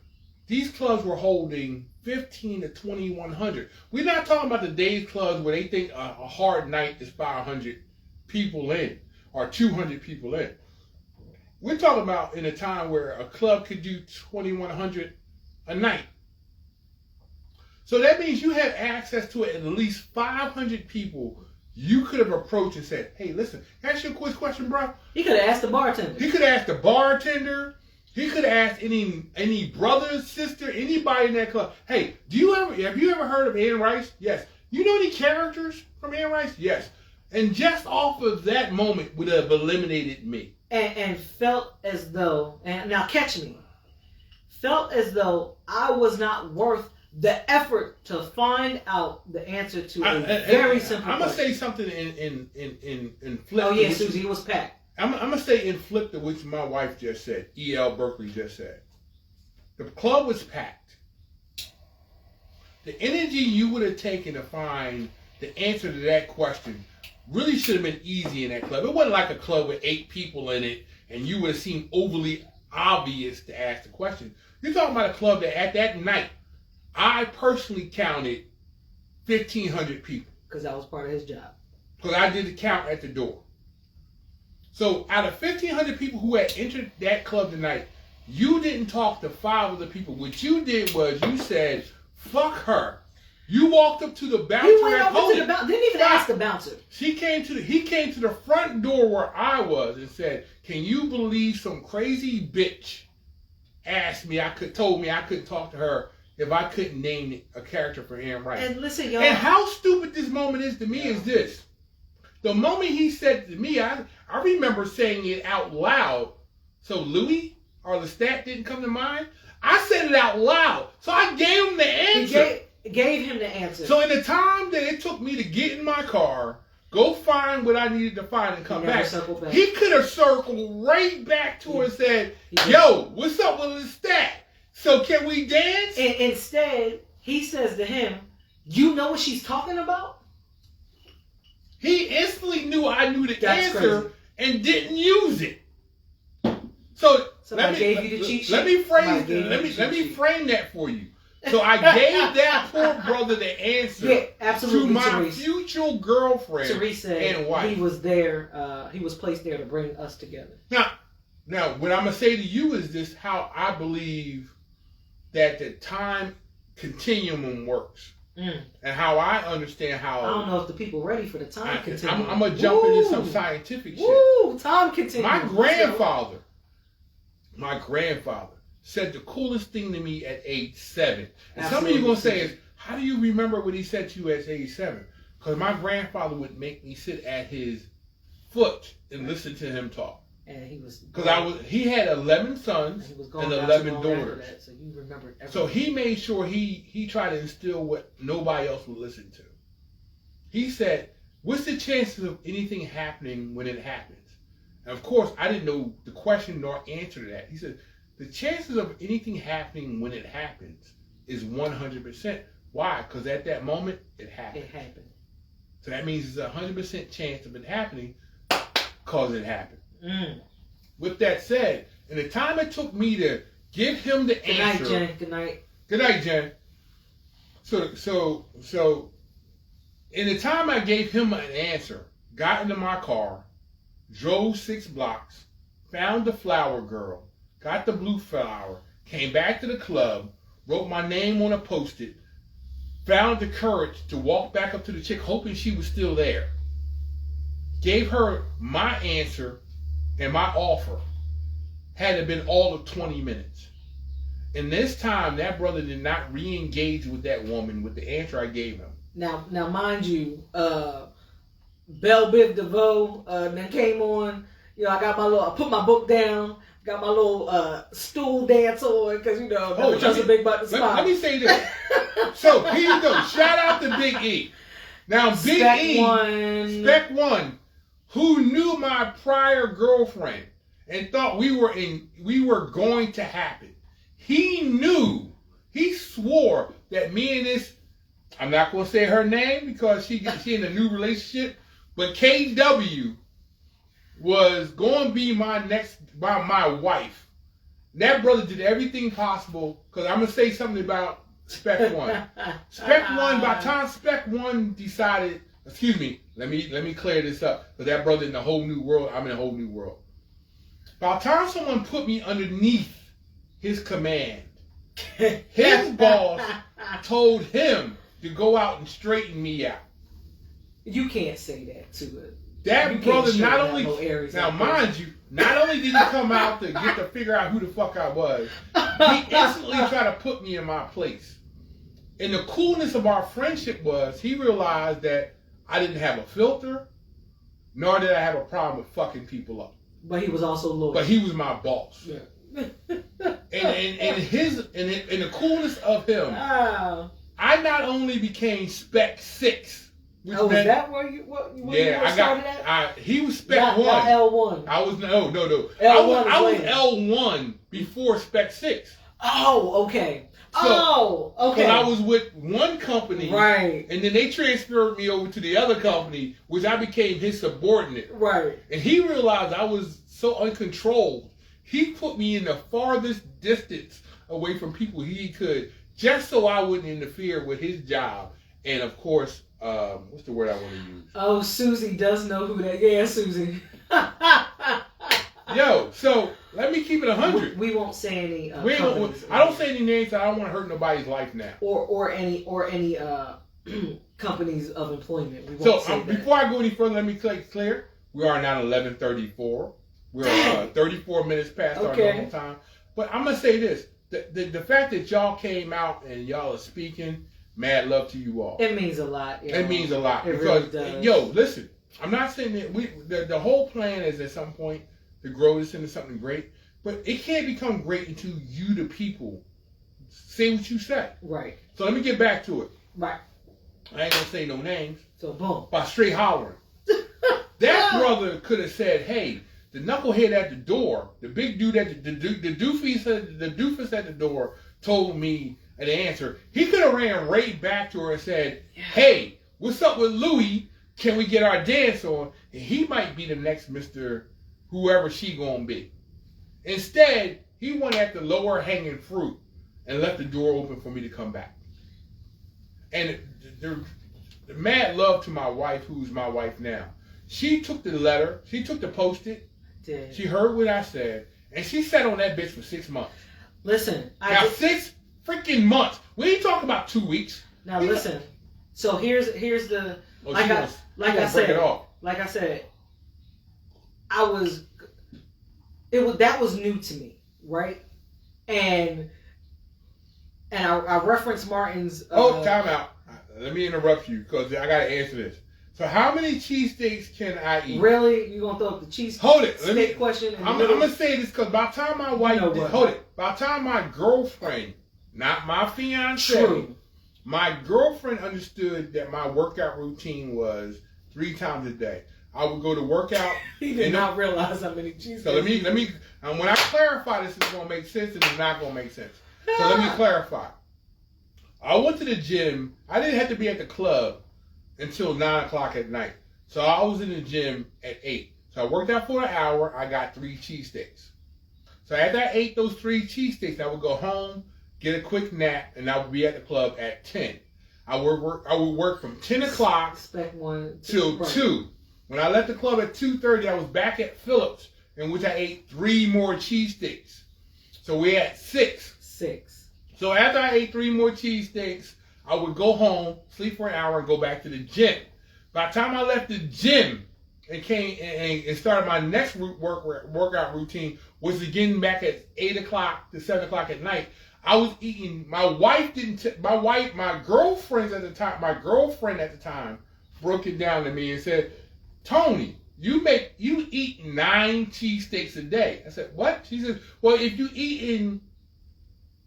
these clubs were holding 15 to 2,100. We're not talking about the days clubs where they think a hard night is 500 people in or 200 people in. We're talking about in a time where a club could do 2,100 a night. So that means you had access to at least 500 people you could have approached and said, hey, listen, can I ask you a quick question, bro? He could have asked the bartender. He could have asked the bartender. He could have asked any brother, sister, anybody in that club. Hey, have you ever heard of Anne Rice? Yes. You know any characters from Anne Rice? Yes. And just off of that moment would have eliminated me. And felt as though, and now catch me, felt as though I was not worth the effort to find out the answer to a very simple question. I'm going to say something in flip. Oh, yeah, Susie, it was packed. I'm going to say in flip to which my wife just said, E.L. Berkeley just said. The club was packed. The energy you would have taken to find the answer to that question really should have been easy in that club. It wasn't like a club with 8 people in it and you would have seemed overly obvious to ask the question. You're talking about a club that at that night, I personally counted 1,500 people. Because that was part of his job. Because I did the count at the door. So out of 1,500 people who had entered that club tonight, you didn't talk to 5 of the people. What you did was you said, fuck her. You walked up to the bouncer. He went over to the bouncer. Didn't even ask the bouncer. He came to the front door where I was and said, can you believe some crazy bitch asked me, told me I couldn't talk to her if I couldn't name a character for Anne Rice. And listen, y'all. And how stupid this moment is to me is this. The moment he said it to me, I remember saying it out loud. So Louis or Lestat didn't come to mind. I said it out loud. So I gave him the answer. Gave him the answer. So in the time that it took me to get in my car, go find what I needed to find and come back, he could have circled right back to her and said, yo, what's up with Lestat? So can we dance? And instead, he says to him, you know what she's talking about? He instantly knew I knew the That's answer crazy. And didn't use it. So let me frame that for you. So I gave that poor brother the answer to my Therese. future girlfriend Teresa and wife. He was there. He was placed there to bring us together. Now, what I'm gonna say to you is this: how I believe that the time continuum works. and how I understand how. I don't know if the people ready for the time continuum. I'm gonna jump into some scientific shit. Woo! Time continuum. My grandfather said the coolest thing to me at age 7. And some of Absolutely. you gonna say is, how do you remember what he said to you at age 7? Because my grandfather would make me sit at his foot and listen to him talk. And he was he had 11 sons and 11 daughters. That, so you remembered everything. So he made sure he tried to instill what nobody else would listen to. He said, "What's the chances of anything happening when it happens?" And of course, I didn't know the question nor answer to that. He said, "The chances of anything happening when it happens is 100%. Why? Because at that moment, it happened. It happened. So that means there's a 100% chance of it happening because it happened." With that said, in the time it took me to give him the answer. Good night, Jen. Good night. Good night, Jen. So, in the time I gave him an answer, got into my car, drove 6 blocks, found the flower girl, got the blue flower, came back to the club, wrote my name on a Post-it, found the courage to walk back up to the chick, hoping she was still there, gave her my answer and my offer, had it been all of 20 minutes. And this time, that brother did not re-engage with that woman with the answer I gave him. Now, mind you, Belle Biv DeVoe then came on. You know, I put my book down, got my little stool dance on because that's a big button spot. Let me say this. So here you go. Shout out to Big E. Now Big Spec One, who knew my prior girlfriend and thought we were going to happen. He swore that me and this, I'm not going to say her name because she in a new relationship, but KW was going to be my wife. That brother did everything possible, because I'm going to say something about Spec One. Spec One, by the time Spec One decided, excuse me, let me clear this up, because that brother in a whole new world, I'm in a whole new world. By the time someone put me underneath his command, his boss told him to go out and straighten me out. You can't say that to it. That brother not only, now mind you, not only did he come out to get to figure out who the fuck I was, he instantly tried to put me in my place. And the coolness of our friendship was, he realized that I didn't have a filter, nor did I have a problem with fucking people up. But he was also loyal. But he was my boss. Yeah. and the coolness of him, oh. I not only became Spec 6. Which is that where you started at? He was Spec 1. Not L1. I was no. L1 I was L1 before Spec 6. Oh, okay. So, okay. I was with one company, right, and then they transferred me over to the other company, which I became his subordinate. Right. And he realized I was so uncontrolled. He put me in the farthest distance away from people he could, just so I wouldn't interfere with his job. And of course, what's the word I want to use? Oh, Susie does know who that. Yeah, Susie. Yo, so let me keep it 100. We won't say any. I don't say any names. I don't want to hurt nobody's life now. Or any companies of employment. We won't say that. Before I go any further, let me make clear. We are now 11:34. We're 34 minutes past our normal time. But I'm gonna say this: the fact that y'all came out and y'all are speaking, mad love to you all. It means a lot. It means a lot. It really does. Yo, listen, I'm not saying that the whole plan is at some point to grow this into something great, but it can't become great until you, the people, say what you say. Right. So let me get back to it. Right. I ain't gonna say no names. So boom. By straight hollering. That brother could have said, "Hey, the knucklehead at the door, the big dude at the doofus at the door told me an answer." He could have ran right back to her and said, "Hey, what's up with Louie? Can we get our dance on?" And he might be the next Mr. Whoever she gonna be. Instead, he went at the lower hanging fruit and left the door open for me to come back. And the mad love to my wife, who's my wife now. She took the letter, she took the Post-it, she heard what I said, and she sat on that bitch for 6 months. Listen, 6 freaking months. We ain't talking about 2 weeks. Now listen. So here's the Oh, like I break it said off. like I said. That was new to me, right? And I referenced Martin's. Time out. Let me interrupt you because I gotta answer this. So how many cheesesteaks can I eat? Really? You gonna throw up the cheese? Hold it. Steak question. I'm gonna say this because by the time my wife, hold it. By the time my girlfriend, not my fiance, True. my girlfriend understood that my workout routine was 3 times a day. I would go to work out. He did not realize how many cheese. So let me, and when I clarify this, it's going to make sense and it's not going to make sense. So let me clarify. I went to the gym. I didn't have to be at the club until 9 o'clock at night. So I was in the gym at 8. So I worked out for an hour. I got 3 cheesesteaks. So after I ate those 3 cheesesteaks, I would go home, get a quick nap, and I would be at the club at 10. I would work from 10 o'clock till 2. When I left the club at 2:30, I was back at Phillips, in which I ate 3 more cheesesteaks. So we had 6. 6. So after I ate 3 more cheesesteaks, I would go home, sleep for an hour, and go back to the gym. By the time I left the gym and came and started my next workout routine, was again back at 8 o'clock to 7 o'clock at night. I was eating. My girlfriend at the time broke it down to me and said, Tony, you eat 9 cheesesteaks a day. I said, what? She said, well, if you eating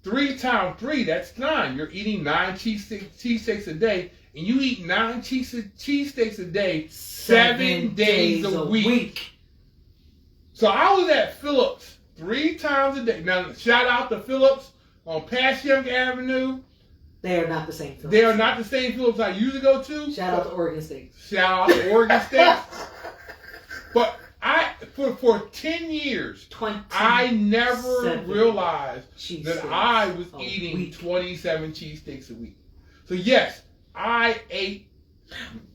3 times 3, that's 9. You're eating 9 cheesesteaks a day, and you eat 9 cheesesteaks a day, 7 days a week. So I was at Phillips 3 times a day. Now, shout out to Phillips on Passyunk Avenue. They are not the same Phillips. They are not the same Phillips I usually go to. Shout out to Oregon Steaks. Shout out to Oregon Steaks. But for 10 years, I never realized that I was eating 27 cheesesteaks a week. So yes, I ate.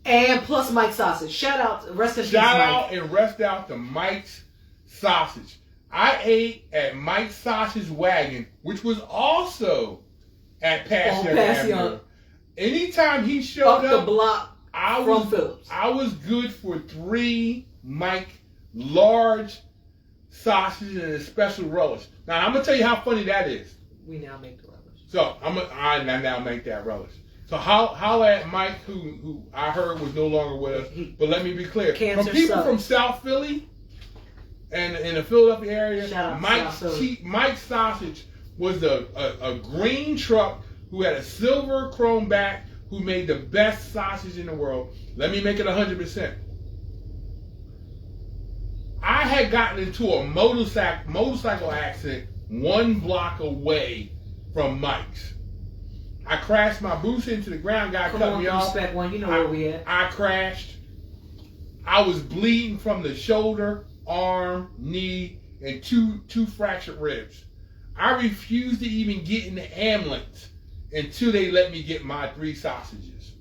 And plus Mike's sausage. Shout out, rest in peace, Mike. Shout out and rest out to Mike's sausage. I ate at Mike's Sausage Wagon, which was also at Passyunk Avenue. Anytime he showed up, the block from Phillips. I was good for 3 Mike large sausages and a special relish. Now I'm gonna tell you how funny that is. We now make the relish. So I now make that relish. So holla at Mike, who I heard was no longer with us. But let me be clear: from people from South Philly and in the Philadelphia area, Mike's Sausage was a green truck who had a silver chrome back, who made the best sausage in the world. Let me make it 100%. I had gotten into a motorcycle accident 1 block away from Mike's. I crashed my boots into the ground. Guy cut me off. Respect one, you know where we at. I crashed. I was bleeding from the shoulder, arm, knee, and two fractured ribs. I refused to even get in the ambulance until they let me get my 3 sausages.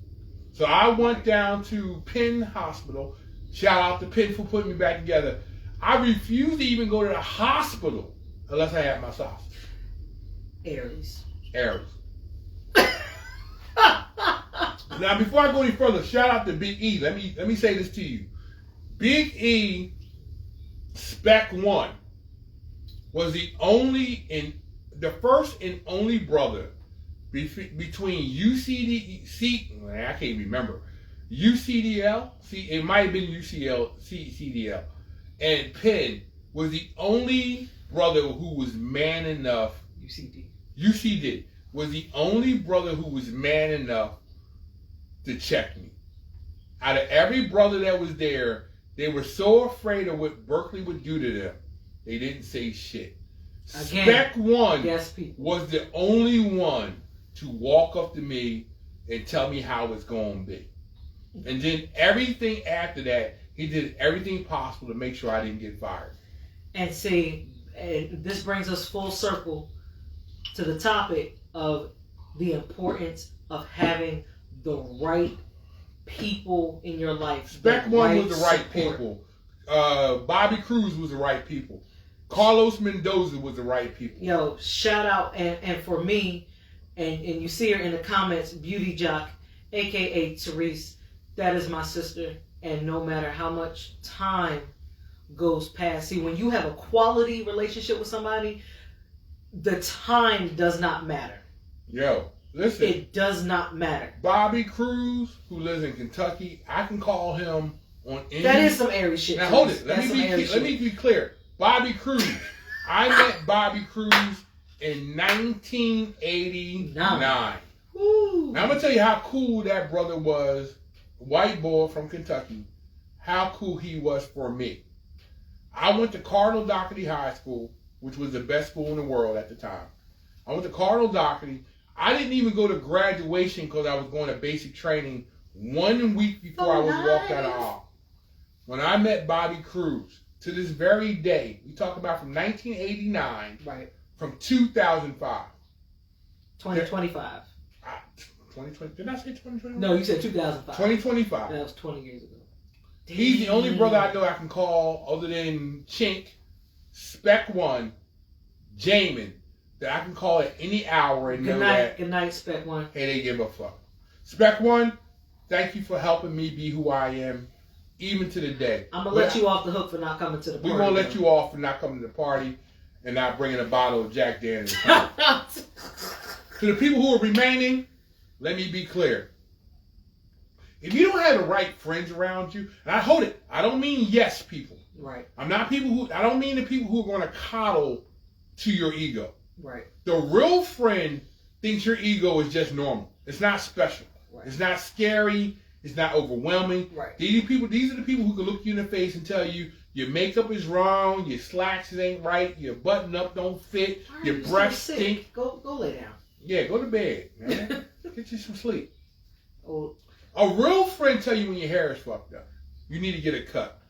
So I went down to Penn Hospital. Shout out to Penn for putting me back together. I refused to even go to the hospital unless I had my sausage. Aries. Now, before I go any further, shout out to Big E. Let me say this to you. Big E Spec 1 was the first and only brother between UCD, I can't remember, UCDL, it might have been CDL, and Penn was the only brother who was man enough. UCD was the only brother who was man enough to check me. Out of every brother that was there, they were so afraid of what Berkeley would do to them, they didn't say shit. Again, Spec 1 was the only one to walk up to me and tell me how it's going to be. And then everything after that, he did everything possible to make sure I didn't get fired. And see, this brings us full circle to the topic of the importance of having the right people in your life. Spec 1 was the right people. Bobby Cruz was the right people. Carlos Mendoza was the right people. Yo, shout out, and for me, and you see her in the comments, Beauty Jock, aka Therese, that is my sister. And no matter how much time goes past, see, when you have a quality relationship with somebody, the time does not matter. Yo, listen. It does not matter. Bobby Cruz, who lives in Kentucky, I can call him on any... That is some airy shit. Now hold it. Let me be clear. Bobby Cruz. I met Bobby Cruz in 1989. Ooh. Now I'm gonna tell you how cool that brother was. White boy from Kentucky. How cool he was for me. I went to Cardinal Doherty High School, which was the best school in the world at the time. I went to Cardinal Doherty. I didn't even go to graduation because I was going to basic training 1 week before I was walked out of aisle. When I met Bobby Cruz, to this very day, we talk about from 1989, right, from 2005. 2025. 2020? Did I say 2025? No, you said 2005. 2025. That was 20 years ago. He's the only brother I know I can call other than Chink, Spec One, Jamin, that I can call at any hour and know that. Good night, Spec One. Hey, they give a fuck. Spec One, thank you for helping me be who I am, even to the day. I'm gonna let you off the hook for not coming to the party. We're gonna let you off for not coming to the party and not bringing a bottle of Jack Daniels. To the people who are remaining, let me be clear. If you don't have the right friends around you, and I hold it, I don't mean yes people. Right. I don't mean the people who are going to coddle to your ego. Right. The real friend thinks your ego is just normal. It's not special. Right. It's not scary. It's not overwhelming. Right. These are the people who can look you in the face and tell you your makeup is wrong, your slacks ain't right, your button up don't fit, your breath stink. Go lay down. Yeah, go to bed, man. Get you some sleep. Oh. A real friend tell you when your hair is fucked up. You need to get it cut.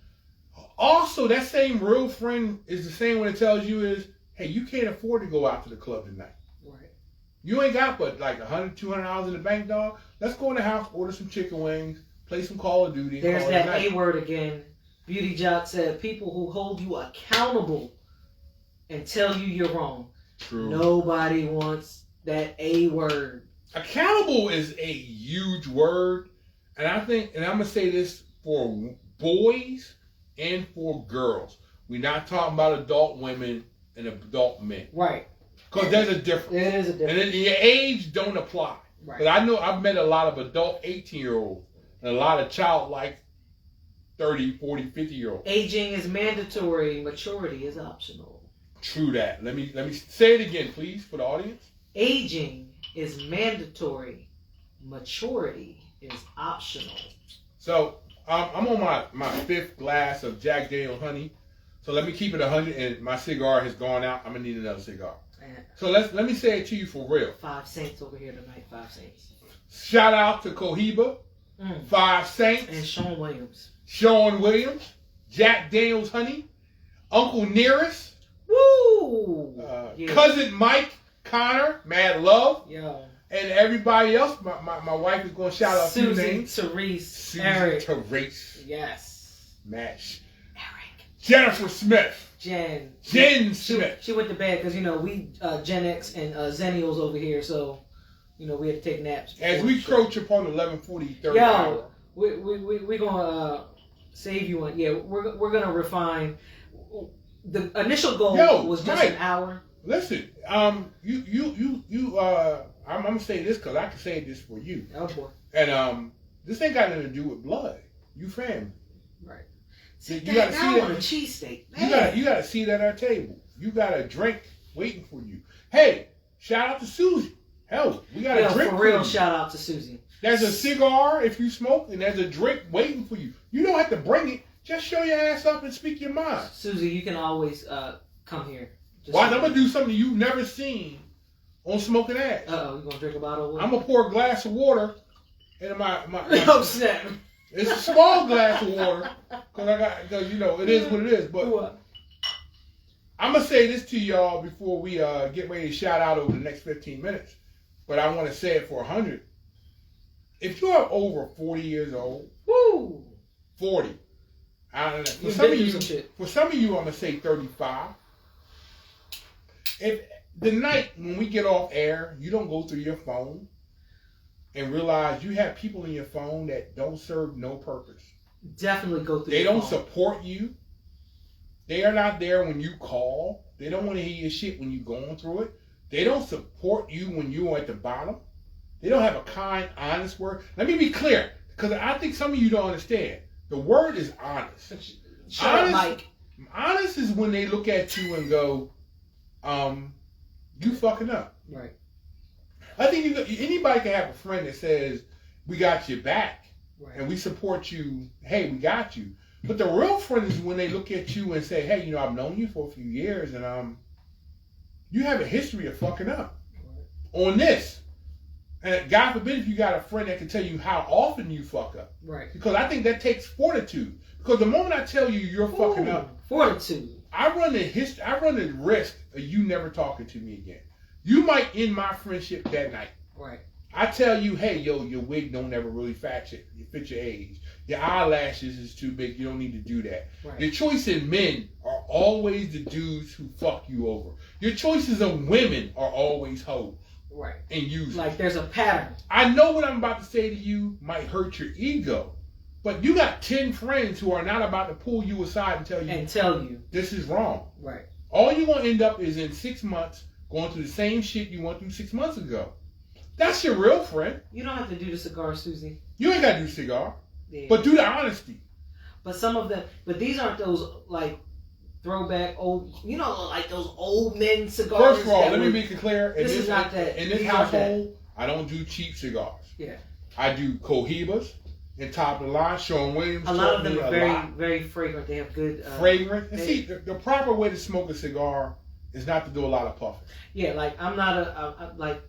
Also, that same real friend is the same one that tells you is, hey, you can't afford to go out to the club tonight. Right. You ain't got but like $100, $200 in the bank, dog. Let's go in the house, order some chicken wings, play some Call of Duty. There's that A word again. Beauty Jock said, people who hold you accountable and tell you you're wrong. True. Nobody wants that A word. Accountable is a huge word. And I think, and I'm going to say this for boys and for girls. We're not talking about adult women and adult men. Right. Because there's a difference. There is a difference. And then your age don't apply. Right. But I know I've met a lot of adult 18-year-olds and a lot of childlike 30, 40, 50-year-olds. Aging is mandatory. Maturity is optional. True that. Let me say it again, please, for the audience. Aging is mandatory. Maturity is optional. So I'm on my fifth glass of Jack Daniel's honey. So let me keep it 100, and my cigar has gone out. I'm gonna need another cigar. So let me say it to you for real. 5 Saints over here tonight. 5 Saints. Shout out to Cohiba, 5 Saints, and Sean Williams, Jack Daniel's honey, Uncle Nearest, woo, Cousin Mike, Connor, Mad Love, yo, and everybody else. My wife is gonna shout out Susie, a few names. Therese, Eric, Therese, yes, Mash, Eric, Jennifer Smith. Jen Smith. She went to bed because, we Gen X and Zennials over here, so, we had to take naps. As we approach upon 11:40, 30 hour. We're going to save you one. Yeah, we're going to refine. The initial goal was just Mike, an hour. Listen, I'm going to say this because I can say this for you. Oh, boy. And this ain't got nothing to do with blood. You family. Right. You got to see that on a cheesesteak. You got to see that at our table. You got a drink waiting for you. Hey, shout out to Susie. Hell, we got a drink for real. you. Shout out to Susie. There's a cigar if you smoke, and there's a drink waiting for you. You don't have to bring it. Just show your ass up and speak your mind. Susie, you can always come here. Why? I'm gonna do something you've never seen on Smoking Ash. You gonna drink a bottle of water? I'm gonna pour a glass of water into my Oh, snap. It's a small glass of water because it is what it is. But I'm gonna say this to y'all before we get ready to shout out over the next 15 minutes. But I want to say it for 100. If you're over 40 years old, 40. I don't know. For some of you, I'm gonna say 35. the night when we get off air, you don't go through your phone and realize you have people in your phone that don't serve no purpose. Definitely go through. They your don't phone. support you. They are not there when you call. They don't want to hear your shit when you're going through it. They don't support you when you're at the bottom. They don't have a kind, honest word. Let me be clear, because I think some of you don't understand. The word is honest. Shut up, Honest- Mike. Honest is when they look at you and go, you fucking up. Right. I think anybody can have a friend that says, we got your back Right. and we support you. Hey, we got you. But the real friend is when they look at you and say, hey, I've known you for a few years and you have a history of fucking up on this. And God forbid if you got a friend that can tell you how often you fuck up. Right. Because I think that takes fortitude. Because the moment I tell you you're fucking up, Fortitude. I run the risk of you never talking to me again. You might end my friendship that night. Right. I tell you, hey, your wig don't ever really fit your age. Your eyelashes is too big. You don't need to do that. Right. The choice in men are always the dudes who fuck you over. Your choices of women are always hoes Right. and users. Like there's a pattern. I know what I'm about to say to you might hurt your ego, but you got 10 friends who are not about to pull you aside and tell you this is wrong. Right. All you're going to end up is in 6 months going through the same shit you went through 6 months ago. That's your real friend. You don't have to do the cigar, Susie. You ain't got to do cigar, Yeah. but do the honesty. But some of them, but these aren't those like throwback old, like those old men cigars. First of all, that let me were- be clear. This is not that. In this These aren't household, I don't do cheap cigars. Yeah. I do Cohibas and top of the line. Sean Williams. A lot of taught them me are a very, lot. very fragrant. They have good Fragrant. And they- see, the proper way to smoke a cigar is not to do a lot of puffing. Yeah, like I'm not like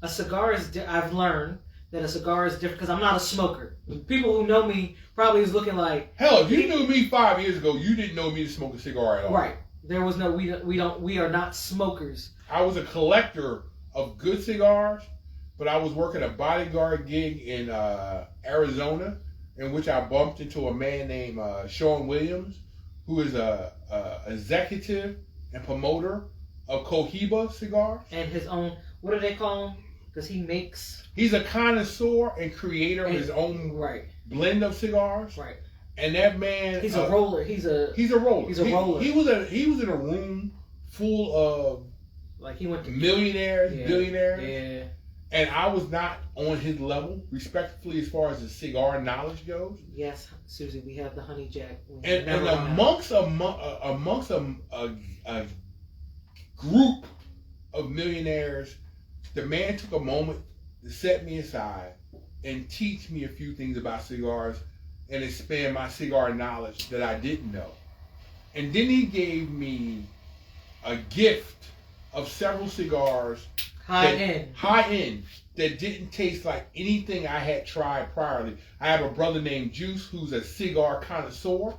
a cigar is. I've learned that a cigar is different because I'm not a smoker. People who know me probably is looking like Hell, if you knew me 5 years ago, you didn't know me to smoke a cigar at all. right. There was no we are not smokers. I was a collector of good cigars, but I was working a bodyguard gig in Arizona, in which I bumped into a man named Sean Williams, who is a executive and promoter of Cohiba cigars. And his own, what do they call him? Because he makes He's a connoisseur and creator of his own right, blend of cigars. right. And that man, He's a roller. He's a roller. He's a roller. He was in a room full of like he went to millionaires, yeah, billionaires. Yeah. And I was not on his level, respectfully, as far as the cigar knowledge goes. Yes, Susie, we have the honey jack. And amongst a group of millionaires, the man took a moment to set me aside and teach me a few things about cigars and expand my cigar knowledge that I didn't know. And then he gave me a gift of several cigars high end that didn't taste like anything I had tried priorly. I have a brother named Juice who's a cigar connoisseur.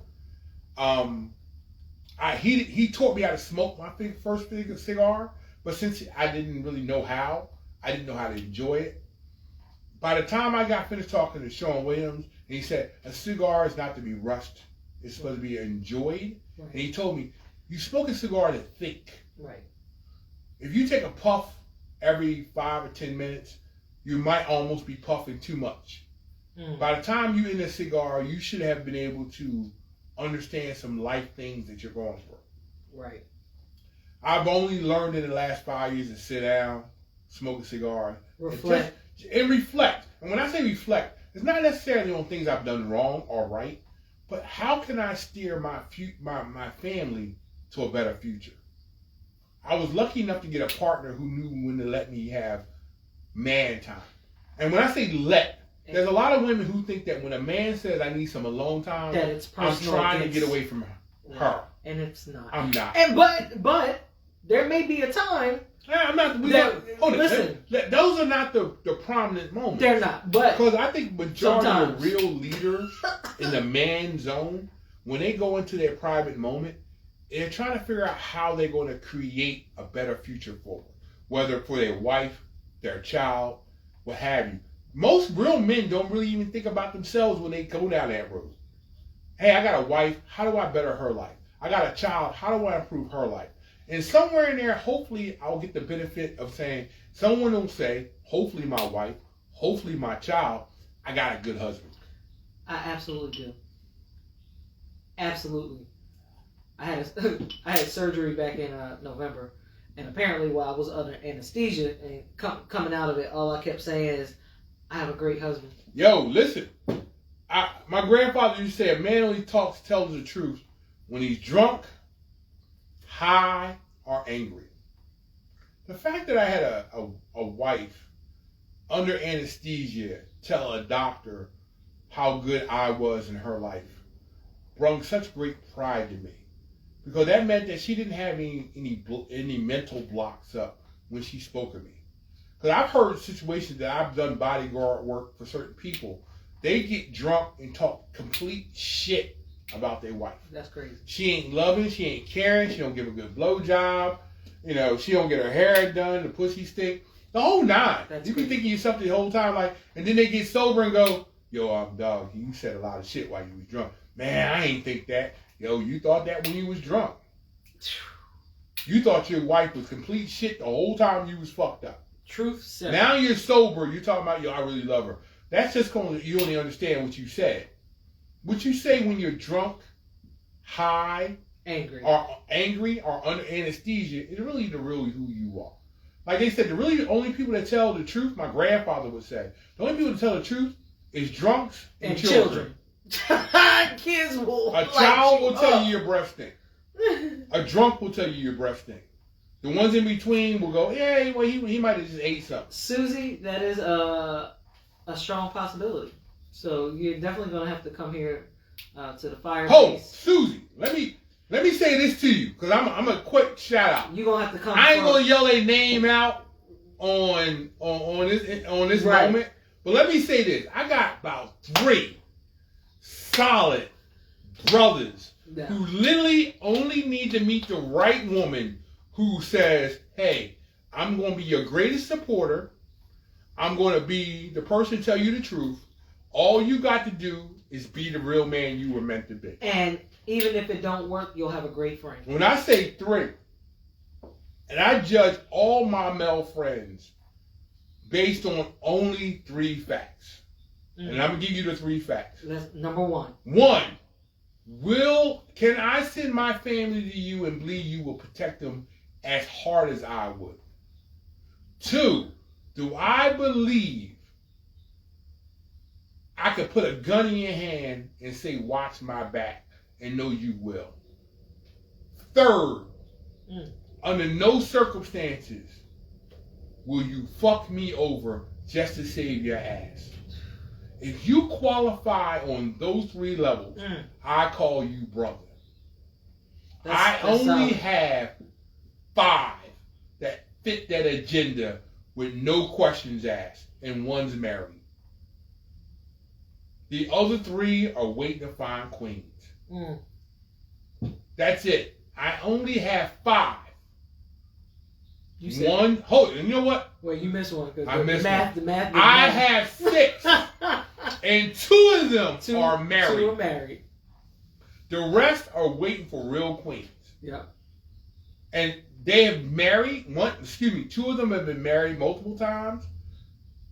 He taught me how to smoke my first cigar, but since I didn't really know how, I didn't know how to enjoy it. By the time I got finished talking to Sean Williams, and he said, a cigar is not to be rushed. It's supposed to be enjoyed. Right. And he told me, you smoke a cigar to think. Right. If you take a puff every 5 or 10 minutes, you might almost be puffing too much. Mm. By the time you end a cigar, you should have been able to understand some life things that you're going through. Right. I've only learned in the last 5 years to sit down, smoke a cigar, Reflect. and reflect. And when I say reflect, it's not necessarily on things I've done wrong or right, but how can I steer my family to a better future? I was lucky enough to get a partner who knew when to let me have man time. And when I say let, there's a lot of women who think that when a man says I need some alone time, That it's I'm personal trying to against- get away from her. And it's not. I'm not. And but there may be a time I'm not. Listen. Those are not the prominent moments. they're not. But Because I think majority Sometimes. of real leaders in the man zone, when they go into their private moment, they're trying to figure out how they're going to create a better future for them, whether for their wife, their child, what have you. Most real men don't really even think about themselves when they go down that road. Hey, I got a wife. How do I better her life? I got a child. How do I improve her life? And somewhere in there, hopefully, I'll get the benefit of saying, someone will say, hopefully my wife, hopefully my child, I got a good husband. I absolutely do. Absolutely. I had surgery back in November, and apparently while I was under anesthesia and coming out of it, all I kept saying is, I have a great husband. Yo, listen. My grandfather used to say, a man only tells the truth when he's drunk, high, or angry. The fact that I had a wife under anesthesia tell a doctor how good I was in her life brought such great pride to me, because that meant that she didn't have any mental blocks up when she spoke of me. Because I've heard situations that I've done bodyguard work for certain people. They get drunk and talk complete shit about their wife. That's crazy. She ain't loving, she ain't caring, she don't give a good blowjob, she don't get her hair done, the pussy stink, the whole nine. That's you be crazy. thinking you're something the whole time, like, and then they get sober and go, yo, dog, you said a lot of shit while you was drunk. Man, I ain't think that. Yo, you thought that when you was drunk. You thought your wife was complete shit the whole time you was fucked up. Truth said. Now you're sober, you're talking about, yo, I really love her. That's just because you only understand what you said. What you say when you're drunk, high, angry, or under anesthesia is really the real who you are. Like they said, the only people that tell the truth, my grandfather would say, the only people that tell the truth is drunks and children. Kids will. A child will tell you your breath stink. A drunk will tell you your breath stink. The ones in between will go, yeah, well, he might have just ate something. Susie, that is a strong possibility. So you're definitely gonna have to come here to the fire. Oh, Susie, let me say this to you, because I'm a quick shout out. You're gonna have to come. I ain't gonna yell a name out on this right. moment, but let me say this: I got about 3 solid brothers who literally only need to meet the right woman who says, "Hey, I'm gonna be your greatest supporter. I'm gonna be the person to tell you the truth. All you got to do is be the real man you were meant to be." And even if it don't work, you'll have a great friend. When I say 3, and I judge all my male friends based on only 3 facts. Mm-hmm. And I'm going to give you the 3 facts. That's number 1. 1, can I send my family to you and believe you will protect them as hard as I would? 2, do I believe I could put a gun in your hand and say, watch my back, and know you will? 3rd, under no circumstances will you fuck me over just to save your ass. If you qualify on those 3 levels, I call you brother. I only have 5 that fit that agenda with no questions asked, and 1's married. The other 3 are waiting to find queens. That's it. I only have 5. You said 1. Hold it. You know what? Wait, you missed one. I missed one. The math. I have 6, and 2 of them are married. 2 are married. The rest are waiting for real queens. Yeah. And they have married 2 of them have been married multiple times.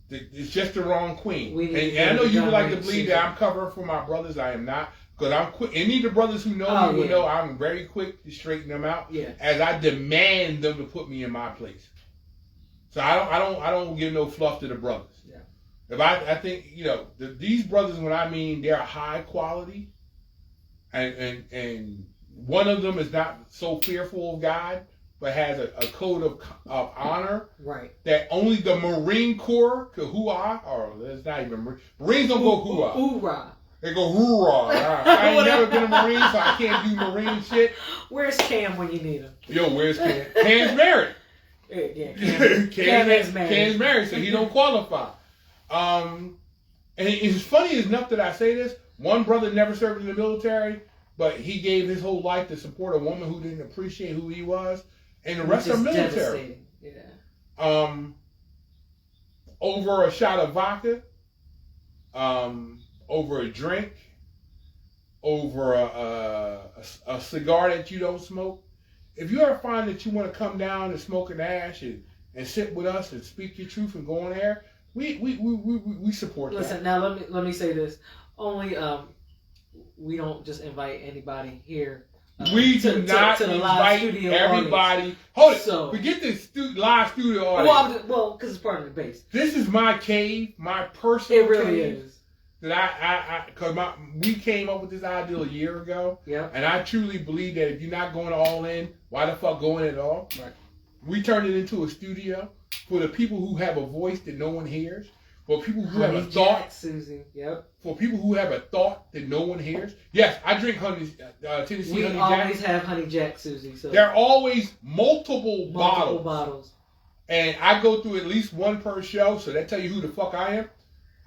It's just the wrong queen. And I know you would like to believe that I'm covering for my brothers. I am not. Because I'm quick. Any of the brothers who know me will know I'm very quick to straighten them out. Yeah. As I demand them to put me in my place. So I don't give no fluff to the brothers. Yeah. If I think these brothers, when I mean they're high quality, and one of them is not so fearful of God, but has a code of honor. Right. That only the Marine Corps could hoo-ah, or it's not even Marines don't go hoo-ah. Hoorah. They go hoorah. I ain't never been a Marine, so I can't do Marine shit. Where's Cam when you need him? Yo, where's Cam? Cam's married. Yeah, Cam is married. Cam's married, so he don't qualify. And it's funny enough that I say this. One brother never served in the military, but he gave his whole life to support a woman who didn't appreciate who he was, and the rest are military. Yeah. Over a shot of vodka, over a drink, over a cigar that you don't smoke, if you ever find that you want to come down and smoke an ash and sit with us and speak your truth and go on air, we support that. Listen, now let me say this. Only we don't just invite anybody here. We do not to the invite studio everybody. audience. Hold it. So, forget this live studio audience. Well, because it's part of the base. This is my cave, my personal It really cave. is. That because we came up with this idea a year ago. Yeah. And I truly believe that if you're not going all in, why the fuck go in at all? Right. We turned it into a studio for the people who have a voice that no one hears. For people who have a thought, Susie. Yep. For people who have a thought that no one hears. Yes, I drink Tennessee we Honey Jack. We always have Honey Jack, Susie. So there are always multiple bottles. And I go through at least one per show, so that tell you who the fuck I am.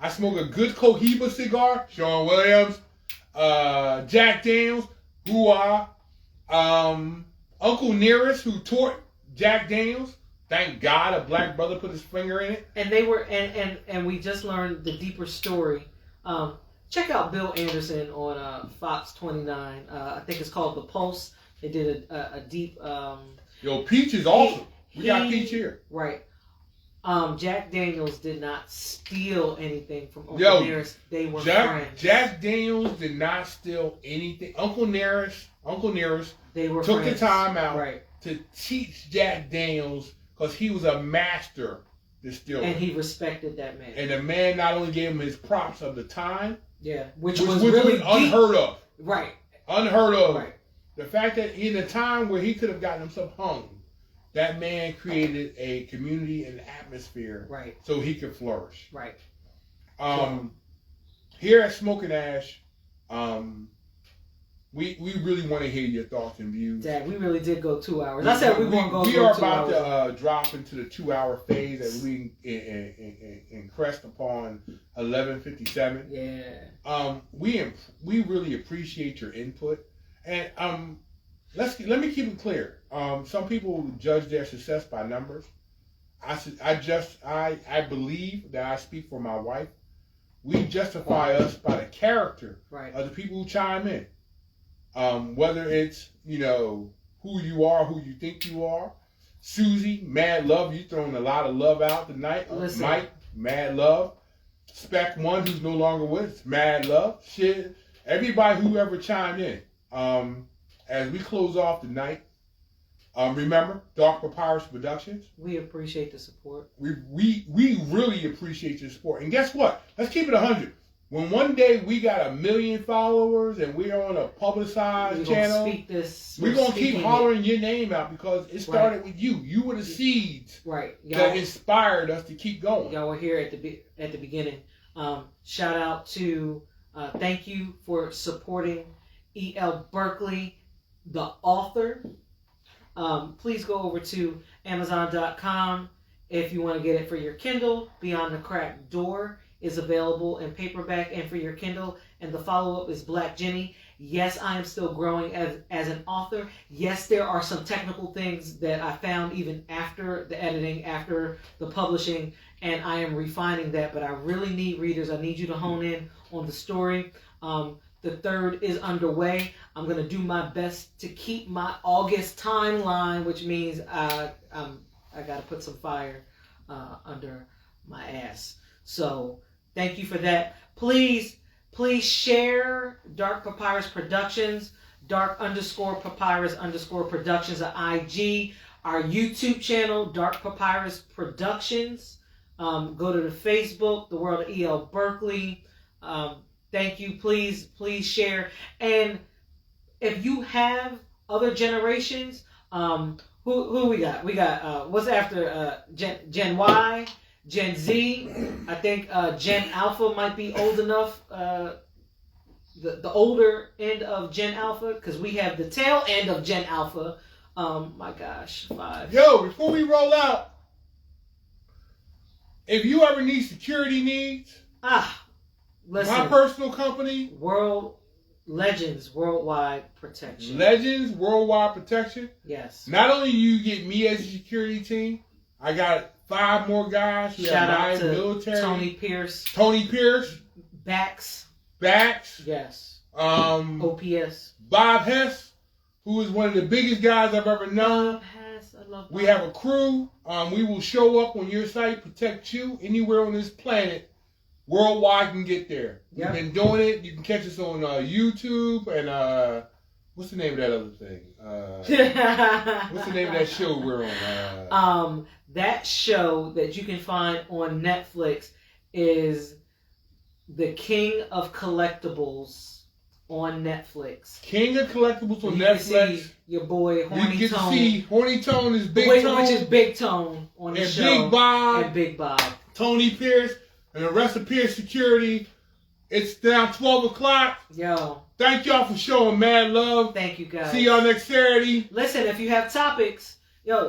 I smoke a good Cohiba cigar, Sean Williams, Jack Daniels, Uncle Nearest, who taught Jack Daniels. Thank God a black brother put his finger in it. And they were, and we just learned the deeper story. Check out Bill Anderson on Fox 29. I think it's called The Pulse. They did a deep. Yo, Peach is awesome. We got Peach here. Right. Jack Daniels did not steal anything from Uncle Nearest. They were friends. Jack Daniels did not steal anything. Uncle Nearest, they were took friends. the time out right. to teach Jack Daniels because he was a master distiller. And he respected that man. And the man not only gave him his props of the time, which was really unheard of. Right. Unheard of. Right. The fact that in a time where he could have gotten himself hung, that man created a community and atmosphere so he could flourish. Right. Here at Smoking Ash, we really want to hear your thoughts and views. Dad, we really did go 2 hours. I said we weren't going to go 2 We hours. are about to drop into the 2-hour phase as we in crest upon 11:57. Yeah. We really appreciate your input, and let me keep it clear. Some people judge their success by numbers. I believe that I speak for my wife. We justify us by the character of the people who chime in. Whether it's, who you are, who you think you are. Susie, mad love. You throwing a lot of love out tonight. Mike, mad love. Spec One, who's no longer with us, mad love. Shit. Everybody who ever chimed in. As we close off the night, remember, Dark Papyrus Productions. We appreciate the support. We really appreciate your support. And guess what? Let's keep it 100. When one day we got 1 million followers and we're on a publicized channel, we're going to keep hollering your name out because it started with you. You were the seeds that inspired us to keep going. Y'all were here at the beginning. Shout out to, thank you for supporting E.L. Berkeley, the author. Please go over to Amazon.com if you want to get it for your Kindle. Beyond the Cracked Door is available in paperback and for your Kindle. And the follow-up is Black Jenny. Yes, I am still growing as an author. Yes, there are some technical things that I found even after the editing, after the publishing, and I am refining that. But I really need readers. I need you to hone in on the story. The third is underway. I'm going to do my best to keep my August timeline, which means I got to put some fire under my ass. So thank you for that. Please share Dark Papyrus Productions, Dark_Papyrus_Productions on IG. Our YouTube channel, Dark Papyrus Productions. Go to the Facebook, The World of E.L. Berkeley. Thank you. Please share. And if you have other generations, who we got? We got what's after Gen Y, Gen Z. I think Gen Alpha might be old enough. The older end of Gen Alpha, because we have the tail end of Gen Alpha. My gosh, 5. Yo, before we roll out, if you ever need security needs, listen, my personal company, Legends Worldwide Protection. Legends Worldwide Protection. Yes. Not only do you get me as a security team, I got 5 more guys who Shout have out to military. Tony Pierce. Bax. Yes. OPS. Bob Bob Hess, who is one of the biggest guys I've ever known. We have a crew. We will show up on your site, protect you anywhere on this planet. Worldwide can get there. Yep. We've been doing it. You can catch us on YouTube and what's the name of that other thing? What's the name of that show we're on? That show that you can find on Netflix is The King of Collectibles on Netflix. King of Collectibles on you Netflix. Can see your boy Horny Tone. You get to see Horny Tone is Big Tone. Which is Big Tone on the show. Big Bob. And Big Bob. Tony Pierce and the rest of Pierce Security. It's now 12 o'clock. Yo. Thank y'all for showing mad love. Thank you, guys. See y'all next Saturday. Listen, if you have topics,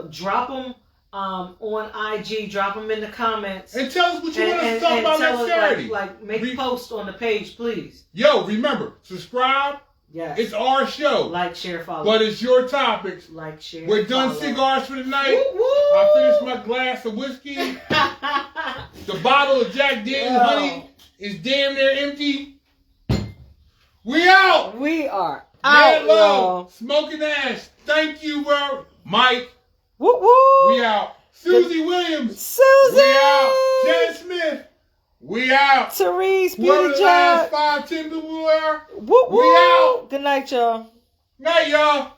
drop them on IG. Drop them in the comments. And tell us what you want us to talk about next Saturday. Like make a post on the page, please. Yo, remember, subscribe. Yes. It's our show. Like, share, follow. But it's your topics. Like, share, We're done follow. cigars for the night. Woo, woo. I finished my glass of whiskey. The bottle of Jack Daniel's honey is damn near empty. We out. We are Mad out, love. y'all. Smoking ash. Thank you, bro. Mike. Woo woo. We out. Susie Williams. Susie. We out. Jen Smith. We out. Therese Whoever Beauty the last Job. 5 10 people were. Woo woo. We out. Good night, y'all. Night, y'all.